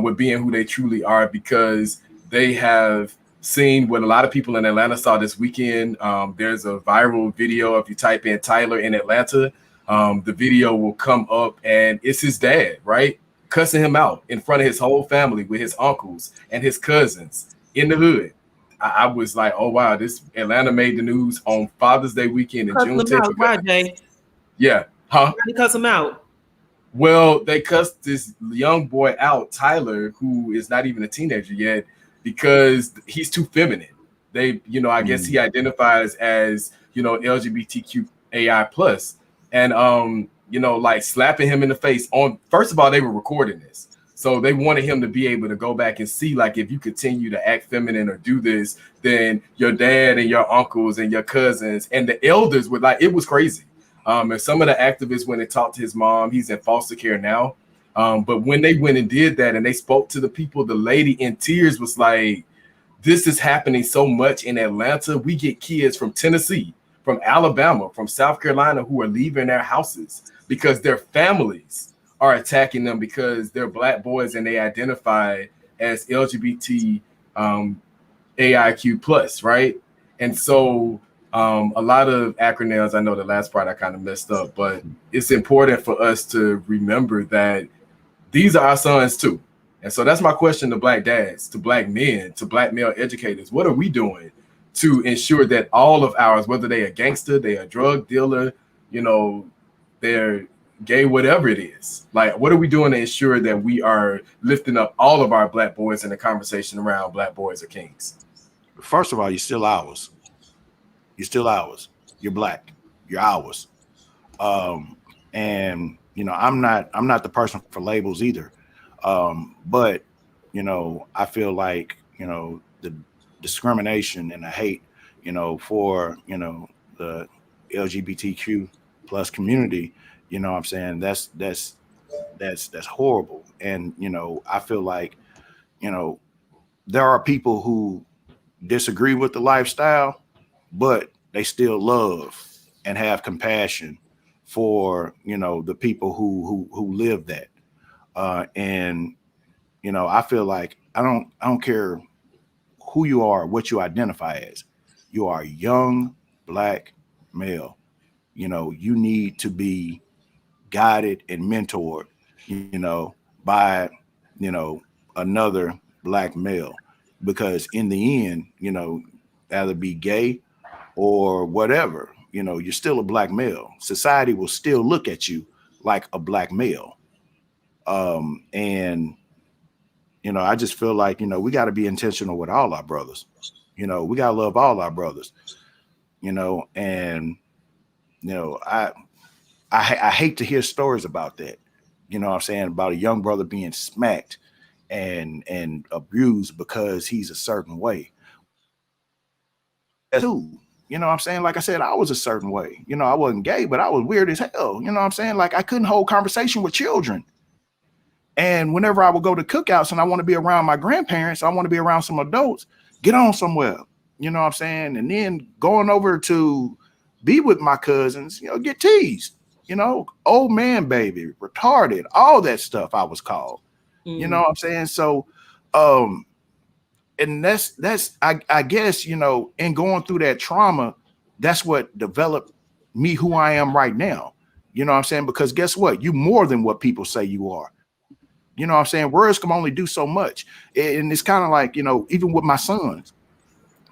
with being who they truly are, because they have seen what a lot of people in Atlanta saw this weekend. There's a viral video. If you type in Tyler in Atlanta, the video will come up, and it's his dad, right? Cussing him out in front of his whole family with his uncles and his cousins in the hood. I was like, oh, wow, this Atlanta made the news on Father's Day weekend in Juneteenth. Why, Jay? Yeah. Huh? Why did they cuss him out? Well, they cussed this young boy out, Tyler, who is not even a teenager yet, because he's too feminine. They, you know, I guess he identifies as, you know, LGBTQAI+. And, you know, like slapping him in the face on, first of all, they were recording this. So they wanted him to be able to go back and see, like, if you continue to act feminine or do this, then your dad and your uncles and your cousins and the elders would, like, it was crazy. And some of the activists, when they talked to his mom, he's in foster care now. But when they went and did that and they spoke to the people, the lady in tears was like, this is happening so much in Atlanta. We get kids from Tennessee, from Alabama, from South Carolina who are leaving their houses because their families are attacking them because they're black boys and they identify as LGBT AIQ+, right? And so a lot of acronyms, I know the last part I kind of messed up, but it's important for us to remember that these are our sons too. And so that's my question to black dads, to black men, to black male educators. What are we doing to ensure that all of ours, whether they are gangster, they are drug dealer, you know, they're gay, whatever it is, like, what are we doing to ensure that we are lifting up all of our black boys in the conversation around black boys are kings? First of all, you're still ours. You're still ours. You're black. You're ours. And you know, I'm not the person for labels either. But you know, I feel like, you know, the discrimination and the hate, you know, for, you know, the LGBTQ plus community, you know what I'm saying, that's horrible. And you know, I feel like, you know, there are people who disagree with the lifestyle, but they still love and have compassion for, you know, the people who live that. And, you know, I feel like I don't care who you are, what you identify as. You are a young Black male. You know, you need to be guided and mentored, you know, by, you know, another Black male, because in the end, you know, either be gay or whatever, you know, you're still a Black male. Society will still look at you like a Black male. And, you know, I just feel like, you know, we got to be intentional with all our brothers. You know, we got to love all our brothers, you know, and, you know, I hate to hear stories about that. You know what I'm saying? About a young brother being smacked and abused because he's a certain way. Too. You know what I'm saying? Like I said, I was a certain way. You know, I wasn't gay, but I was weird as hell. You know what I'm saying? Like I couldn't hold conversation with children. And whenever I would go to cookouts and I want to be around my grandparents, I want to be around some adults, get on somewhere. You know what I'm saying? And then going over to be with my cousins, you know, get teased. You know, old man baby, retarded, all that stuff I was called. You know what I'm saying? So, and that's I guess, you know, in going through that trauma, that's what developed me who I am right now. You know what I'm saying? Because guess what? You more than what people say you are. You know what I'm saying? Words can only do so much. And it's kind of like, you know, even with my sons,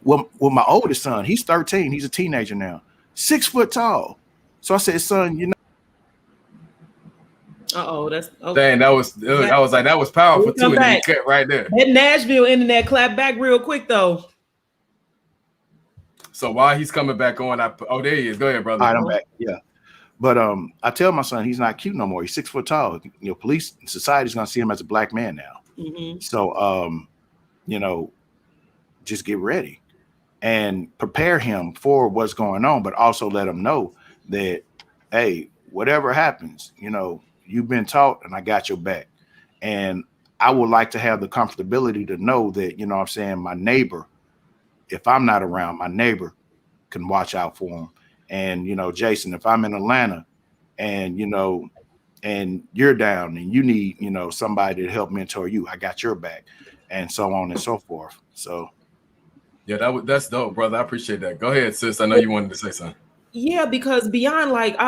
with my oldest son, he's 13, he's a teenager now, 6 foot tall. So I said, son, you know. That's okay. Dang, I was like, that was powerful too. And then you cut right there. That Nashville internet clap back real quick though. So while he's coming back on, there he is. Go ahead, brother. All right, I'm back. Yeah. But I tell my son he's not cute no more. He's 6 foot tall. You know, police and society's gonna see him as a Black man now. So you know, just get ready and prepare him for what's going on, but also let him know that, hey, whatever happens, you know, you've been taught and I got your back. And I would like to have the comfortability to know that, you know what I'm saying, my neighbor, if I'm not around, my neighbor can watch out for him. And, you know, Jason, if I'm in Atlanta and, you know, and you're down and you need, you know, somebody to help mentor you, I got your back, and so on and so forth. So. Yeah, that's dope, brother. I appreciate that. Go ahead, sis. I know you wanted to say something. Yeah, because beyond like,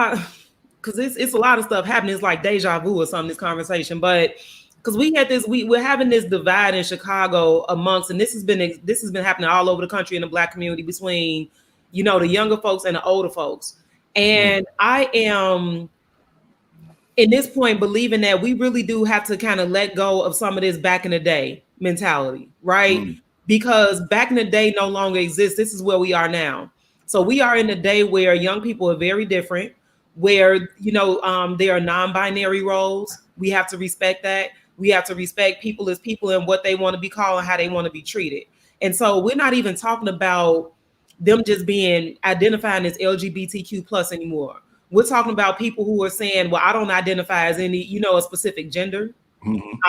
because it's a lot of stuff happening. It's like deja vu or something, this conversation. But because we're having this divide in Chicago amongst, and this has been happening all over the country in the Black community between, you know, the younger folks and the older folks. And I am, in this point, believing that we really do have to kind of let go of some of this back in the day mentality, right? Because back in the day no longer exists. This is where we are now. So we are in a day where young people are very different, where, you know, there are non-binary roles. We have to respect that. We have to respect people as people and what they want to be called and how they want to be treated. And so we're not even talking about them just being identifying as LGBTQ plus anymore. We're talking about people who are saying, well, I don't identify as any, you know, a specific gender.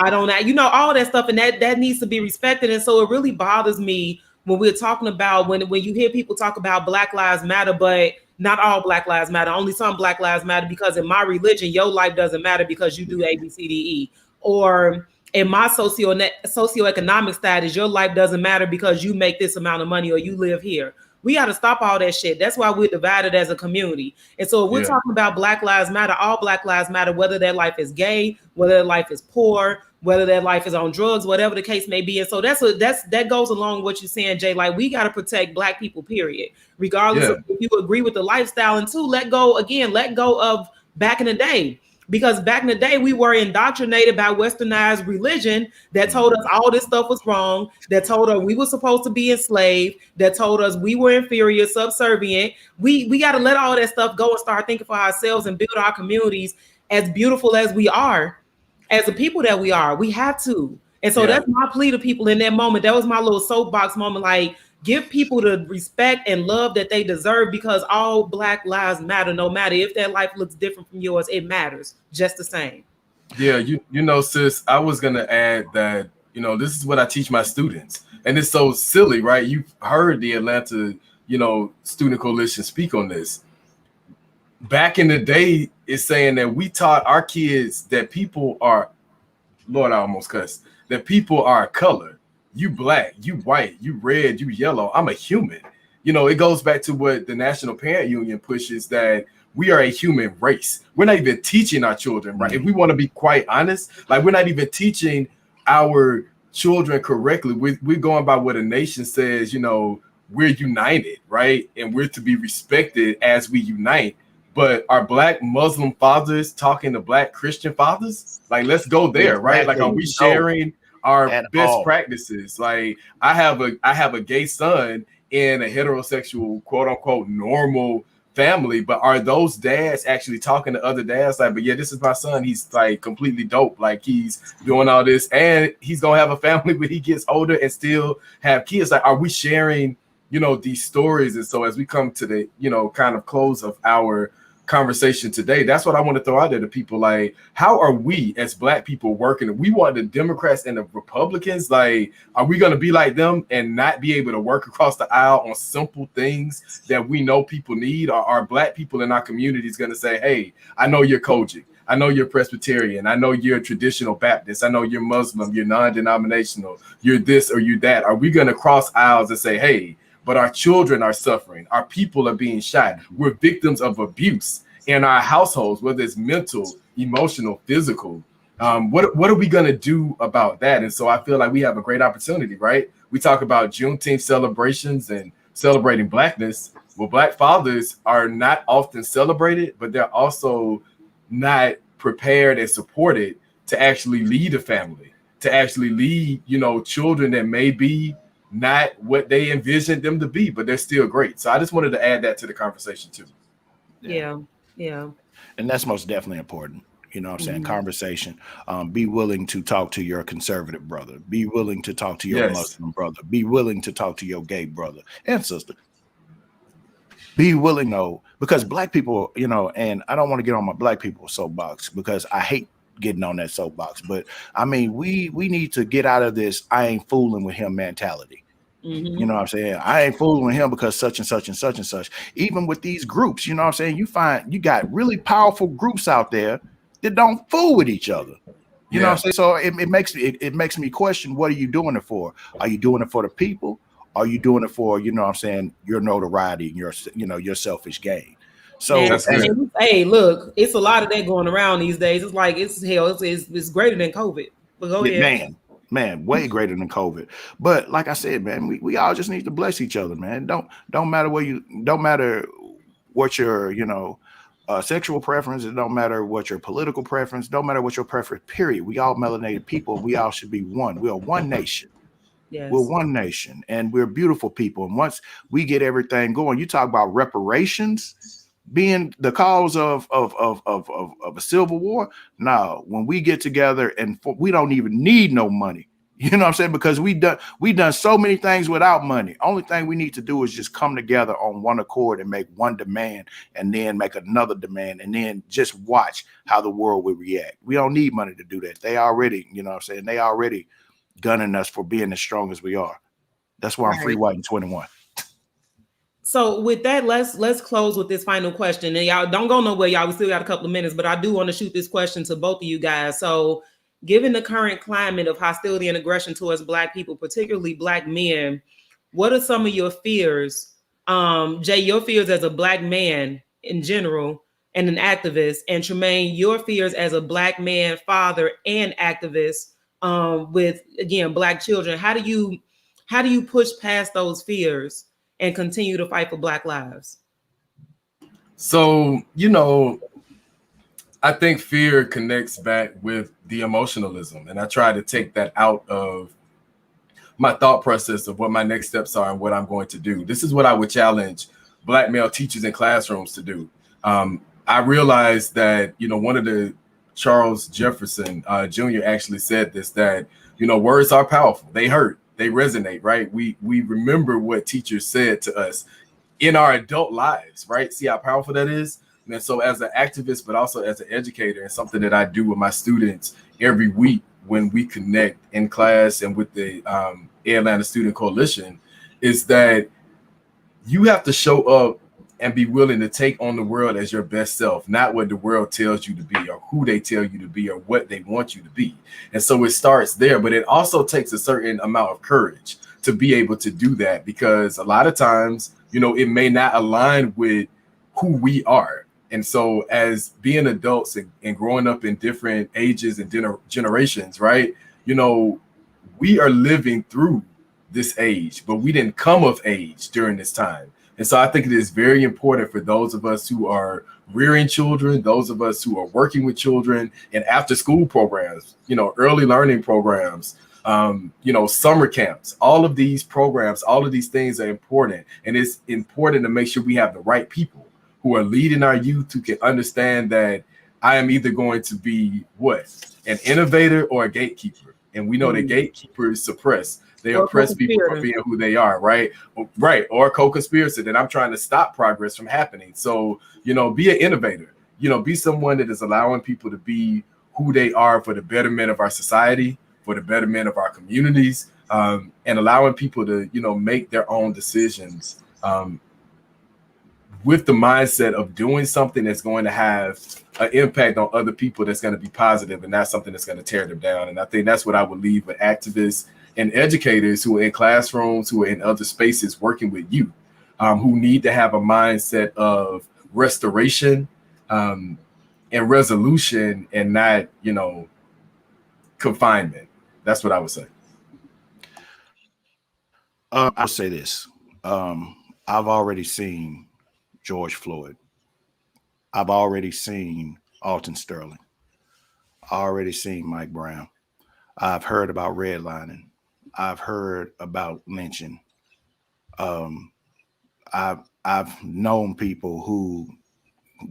I don't, you know, all that stuff, and that needs to be respected. And so it really bothers me when we're talking about when you hear people talk about Black Lives Matter, but not all Black Lives Matter, only some Black Lives Matter, because in my religion, your life doesn't matter because you do A, B, C, D, E. Or in my socioeconomic status, your life doesn't matter because you make this amount of money or you live here. We got to stop all that shit. That's why we're divided as a community. And so if we're talking about Black Lives Matter, all Black Lives Matter, whether their life is gay, whether their life is poor, whether their life is on drugs, whatever the case may be. And so that goes along with what you're saying, Jay. Like, we got to protect Black people, period. Regardless of if you agree with the lifestyle. And two, let go of back in the day. Because back in the day, we were indoctrinated by westernized religion that told us all this stuff was wrong, that told us we were supposed to be enslaved, that told us we were inferior, subservient. We got to let all that stuff go and start thinking for ourselves and build our communities as beautiful as we are, as the people that we are. We have to. And so that's my plea to people in that moment. That was my little soapbox moment. Like, give people the respect and love that they deserve, because all Black lives matter. No matter if their life looks different from yours, it matters just the same. Yeah, you know, sis, I was going to add that, you know, this is what I teach my students. And it's so silly, right? You've heard the Atlanta student coalition speak on this. Back in the day, it's saying that we taught our kids that people are, Lord, I almost cussed, that people are a color. You black, you white, you red, you yellow. I'm a human. It goes back to what the National Parent Union pushes, that we are a human race. We're not even teaching our children, right? If we want to be quite honest, like, we're not even teaching our children correctly. We're going by what a nation says, we're united, right? And we're to be respected as we unite. But are black Muslim fathers talking to black Christian fathers? Like, let's go there, right? Like, are we sharing our best practices? Like, I have a gay son in a heterosexual, quote unquote, normal family, but are those dads actually talking to other dads? Like, but yeah, this is my son. He's like completely dope. Like, he's doing all this, and he's gonna have a family when he gets older and still have kids. Like, are we sharing, these stories? And so as we come to the, kind of close of our conversation today, that's what I want to throw out there to people. Like, how are we as black people working? We want the Democrats and the Republicans, like, are we going to be like them and not be able to work across the aisle on simple things that we know people need? Or are black people in our communities going to say, hey, I know you're Kojic, I know you're Presbyterian, I know you're traditional Baptist, I know you're Muslim, you're non-denominational, you're this or you that? Are we going to cross aisles and say, hey, but our children are suffering, our people are being shot, we're victims of abuse in our households, whether it's mental, emotional, physical? What are we going to do about that? And so I feel like we have a great opportunity, right? We talk about Juneteenth celebrations and celebrating blackness. Well, black fathers are not often celebrated, but they're also not prepared and supported to actually lead a family, to actually lead, children that may be not what they envisioned them to be, but they're still great. So I just wanted to add that to the conversation too. Yeah. And that's most definitely important. What I'm saying? Conversation. Be willing to talk to your conservative brother. Be willing to talk to your Muslim brother. Be willing to talk to your gay brother and sister. Be willing, though, because black people, and I don't want to get on my black people soapbox because I hate getting on that soapbox, but I mean, we need to get out of this I ain't fooling with him mentality. You know what I'm saying? I ain't fooling with him because such and such and such and such. Even with these groups, you know what I'm saying? You find you got really powerful groups out there that don't fool with each other. You know what I'm saying? So it makes me question, what are you doing it for? Are you doing it for the people? Are you doing it for, your notoriety and your selfish gain? So hey, look, it's a lot of that going around these days. It's like it's greater than COVID. But go ahead. Man, way greater than COVID. But like I said, man, we all just need to bless each other, man. Don't matter what your sexual preference. It don't matter what your political preference. Don't matter what your preference. Period. We all melanated people. We all should be one. We are one nation. Yes. We're one nation, and we're beautiful people. And once we get everything going, you talk about reparations being the cause of a civil war. No, when we get together and we don't even need no money. You know what I'm saying? Because we done so many things without money. Only thing we need to do is just come together on one accord and make one demand, and then make another demand, and then just watch how the world will react. We don't need money to do that. They already, they already gunning us for being as strong as we are. That's why I'm free, white, and 21. So with that, let's close with this final question. And y'all don't go nowhere, y'all. We still got a couple of minutes, but I do want to shoot this question to both of you guys. So given the current climate of hostility and aggression towards Black people, particularly Black men, what are some of your fears? Jay, your fears as a Black man in general and an activist, and Tremayne, your fears as a Black man, father, and activist with, again, Black children. How do you push past those fears and continue to fight for Black lives? So, I think fear connects back with the emotionalism, and I try to take that out of my thought process of what my next steps are and what I'm going to do. This is what I would challenge Black male teachers in classrooms to do. I realized that, one of the Charles Jefferson Jr. actually said this, that, words are powerful. They hurt. They resonate, right? We remember what teachers said to us in our adult lives, right? See how powerful that is? And so as an activist, but also as an educator, and something that I do with my students every week when we connect in class and with the Atlanta Student Coalition, is that you have to show up and be willing to take on the world as your best self, not what the world tells you to be or who they tell you to be or what they want you to be. And so it starts there, but it also takes a certain amount of courage to be able to do that, because a lot of times, you know, it may not align with who we are. And so as being adults and growing up in different ages and generations, right, you know, we are living through this age, but we didn't come of age during this time. And so I think it is very important for those of us who are rearing children, those of us who are working with children and after school programs, you know, early learning programs, you know, summer camps, all of these programs, all of these things are important. And it's important to make sure we have the right people who are leading our youth, who can understand that I am either going to be what? An innovator or a gatekeeper. And we know that gatekeepers suppress. They oppress people for being who they are, right? Right. Or co-conspirator, that I'm trying to stop progress from happening. So, you know, be an innovator, you know, be someone that is allowing people to be who they are for the betterment of our society, for the betterment of our communities, and allowing people to, you know, make their own decisions with the mindset of doing something that's going to have an impact on other people, that's going to be positive, and not something that's going to tear them down. And I think that's what I would leave with activists and educators who are in classrooms, who are in other spaces working with youth, who need to have a mindset of restoration and resolution, and not, you know, confinement. That's what I would say. I'll say this. I've already seen George Floyd. I've already seen Alton Sterling. I already seen Mike Brown. I've heard about redlining. I've heard about lynching. I've known people who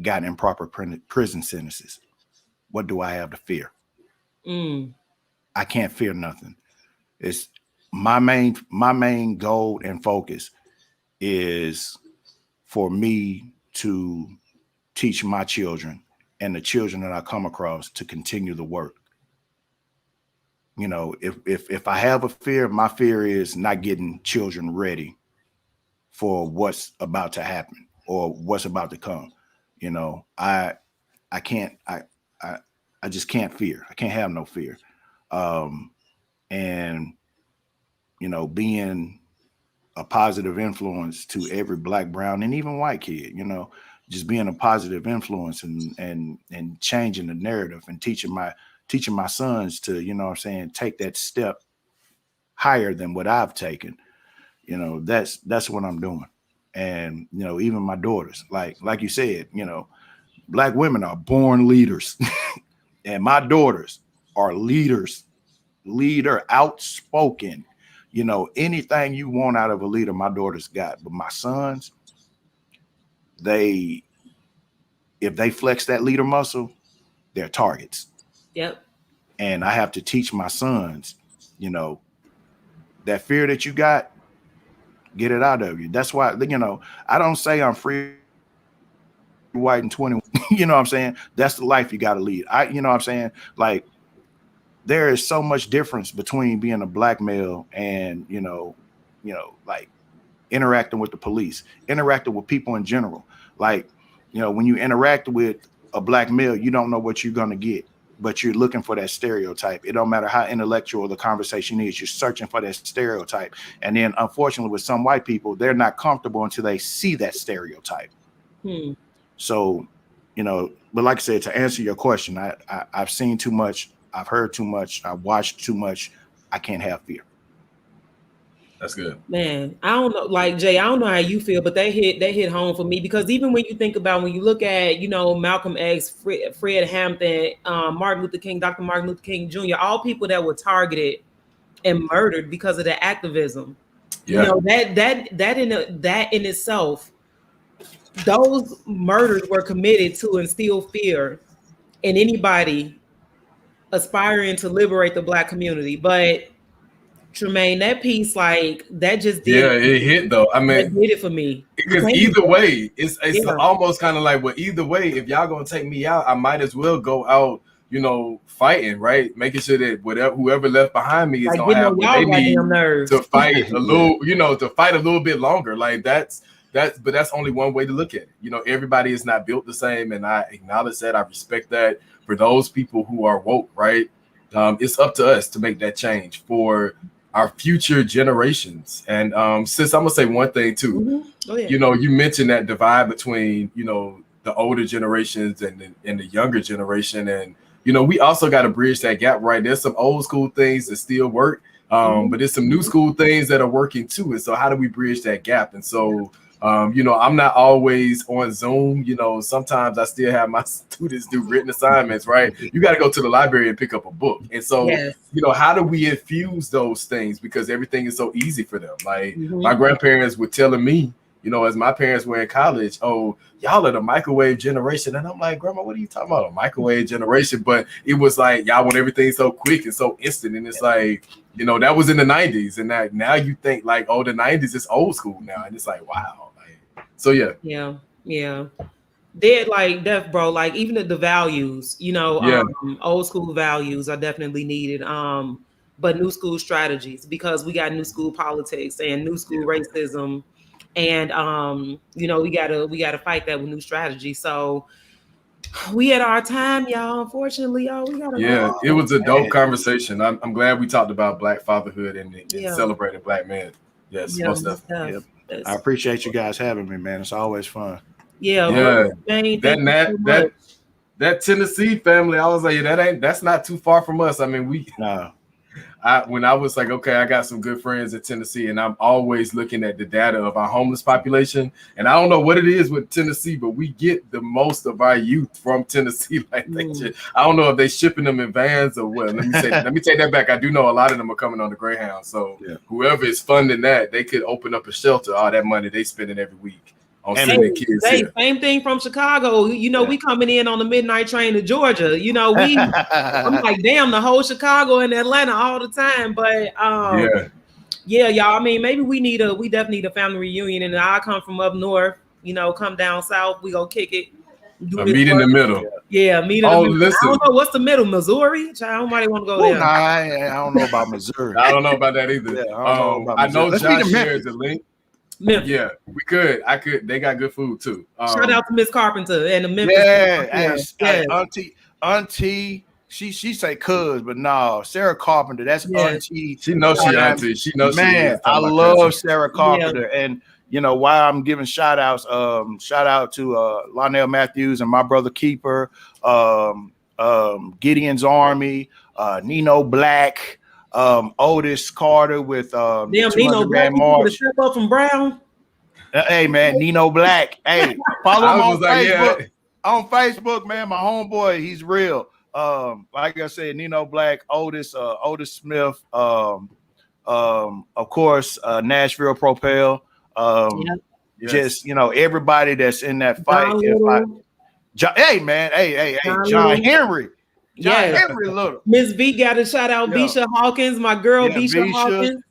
got improper prison sentences. What do I have to fear? I can't fear nothing. It's my main goal and focus is for me to teach my children and the children that I come across to continue the work. You know, if I have a fear, my fear is not getting children ready for what's about to happen or what's about to come. You know, I just can't fear. I can't have no fear. And, you know, being a positive influence to every Black, brown, and even white kid, you know, just being a positive influence and changing the narrative and teaching my sons to, you know what I'm saying, take that step higher than what I've taken. You know, that's what I'm doing. And, you know, even my daughters, like you said, you know, Black women are born leaders and my daughters are leaders, outspoken. You know, anything you want out of a leader, my daughters got. But my sons, if they flex that leader muscle, they're targets. Yep. And I have to teach my sons, you know, that fear that you got, get it out of you. That's why, you know, I don't say I'm free, white, and 21. You know what I'm saying? That's the life you got to lead. You know what I'm saying? Like, there is so much difference between being a Black male and, you know, like interacting with the police, interacting with people in general. Like, you know, when you interact with a Black male, you don't know what you're going to get, but you're looking for that stereotype. It don't matter how intellectual the conversation is, you're searching for that stereotype. And then unfortunately with some white people, they're not comfortable until they see that stereotype. So, you know, but like I said, to answer your question, I've seen too much. I've heard too much. I watched too much. I can't have fear. That's good. Man, I don't know, like Jay, I don't know how you feel, but they hit home for me, because even when you look at, you know, Malcolm X, Fred Hampton, Martin Luther King, Dr. Martin Luther King Jr., all people that were targeted and murdered because of their activism. Yeah. You know, that in itself, those murders were committed to instill fear in anybody aspiring to liberate the Black community. But Tremayne, that piece, like, that just did. Yeah, it hit though. I mean, that did it for me. Because either way, it's almost kind of like, well, either way, if y'all gonna take me out, I might as well go out, you know, fighting, right? Making sure that whoever left behind me is like, gonna have what they need to fight a little, you know, to fight a little bit longer. Like that's that's only one way to look at it. You know, everybody is not built the same, and I acknowledge that. I respect that. For those people who are woke, right? It's up to us to make that change for our future generations. And sis, I'm gonna say one thing too. Oh, yeah. You know, you mentioned that divide between, you know, the older generations and the younger generation, and you know, we also got to bridge that gap, right? There's some old school things that still work, but there's some new school things that are working too. And so, how do we bridge that gap? And so, you know, I'm not always on Zoom. You know, sometimes I still have my students do written assignments, right? You got to go to the library and pick up a book. And so, you know, how do we infuse those things? Because everything is so easy for them. Like my grandparents were telling me, you know, as my parents were in college, oh, y'all are the microwave generation. And I'm like, Grandma, what are you talking about? A microwave generation? But it was like, y'all want everything so quick and so instant. And it's like, you know, that was in the 90s. And that now you think like, oh, the 90s is old school now. And it's like, wow. Like, so, yeah. Yeah. Dead like death, bro. Like even the values, you know, old school values are definitely needed. But new school strategies, because we got new school politics and new school racism. And you know, we gotta fight that with new strategy. So we had our time, y'all. Unfortunately, y'all, we gotta go. It was a dope conversation. I'm glad we talked about Black fatherhood and celebrating Black men. Yes, most definitely. I appreciate you guys having me, man. It's always fun. That Tennessee family, I was like, that's not too far from us. I mean, when I was like, okay, I got some good friends in Tennessee, and I'm always looking at the data of our homeless population. And I don't know what it is with Tennessee, but we get the most of our youth from Tennessee. Like I don't know if they're shipping them in vans or what. Let me take that back. I do know a lot of them are coming on the Greyhound. So whoever is funding that, they could open up a shelter. All that money they spending every week. Same thing from Chicago. You know, we coming in on the midnight train to Georgia. You know, I'm like, damn, the whole Chicago and Atlanta all the time. But y'all. I mean, maybe we definitely need a family reunion. And I come from up north. You know, come down south. We go kick it. Meet in the middle. Yeah, meet in the middle. Listen. I don't know what's the middle. Missouri? Child, nobody want to go there. Nah, I don't know about Missouri. I don't know about that either. I know Josh shares the link. Memphis. Yeah, we could. I could. They got good food too. Shout out to Miss Carpenter and the Memphis. Auntie. She say cuz, but no, Sarah Carpenter. That's auntie. She knows she auntie. She knows. Man, I love Sarah Carpenter, and you know why I'm giving shout outs. Shout out to Lionel Matthews and my brother Keeper, Gideon's Army, Nino Black. Otis Carter with Nino Black step up from Brown. Hey man, Nino Black. Hey, follow him on Facebook. On Facebook, man, my homeboy, he's real. Like I said, Nino Black, Otis Smith, of course, Nashville Propel. Just you know, everybody that's in that fight. Hey man, hey, John Henry. Henry Little. Miss B got a shout out. Bisha Hawkins, my girl, Bisha Hawkins.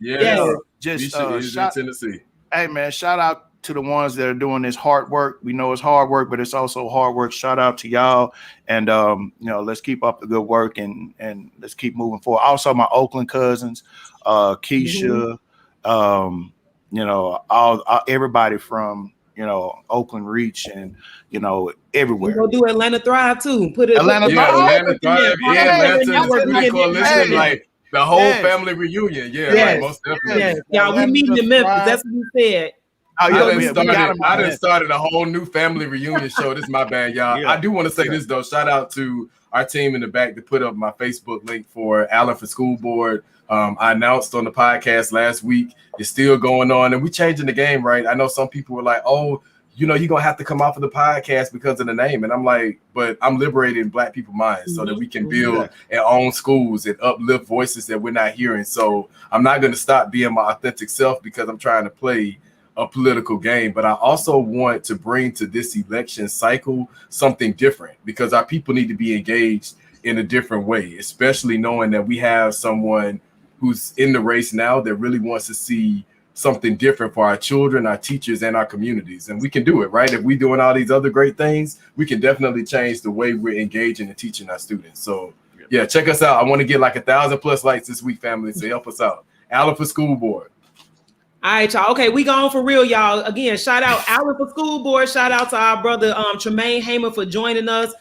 Just in Tennessee. Hey man, shout out to the ones that are doing this hard work. We know it's hard work, but it's also hard work. Shout out to y'all, and you know, let's keep up the good work and let's keep moving forward. Also, my Oakland cousins, Keisha, you know, all everybody from. You know, Oakland Reach and, you know, everywhere. We'll do Atlanta Thrive too. Put it Atlanta Thrive. Atlanta Coalition, like the whole family reunion. Like most definitely. Y'all, we meeting in Memphis. That's what we said. I done started a whole new family reunion show. This is my bad, y'all. I do want to say this though. Shout out to our team in the back to put up my Facebook link for Allen for School Board. I announced on the podcast last week. It's still going on, and we changing the game, right? I know some people were like, "Oh, you know, you're gonna have to come off of the podcast because of the name," and I'm like, "But I'm liberating Black people's minds so that we can build and own schools and uplift voices that we're not hearing." So I'm not gonna stop being my authentic self because I'm trying to play a political game, but I also want to bring to this election cycle something different because our people need to be engaged in a different way, especially knowing that we have someone who's in the race now that really wants to see something different for our children, our teachers, and our communities. And we can do it, right? If we're doing all these other great things, we can definitely change the way we're engaging and teaching our students. So yeah, check us out. I want to get like 1,000+ likes this week, family. So help us out. Allen for School Board. All right, y'all. Okay, we gone for real, y'all. Again, shout out Alan for school board. Shout out to our brother Tremayne Haymer for joining us.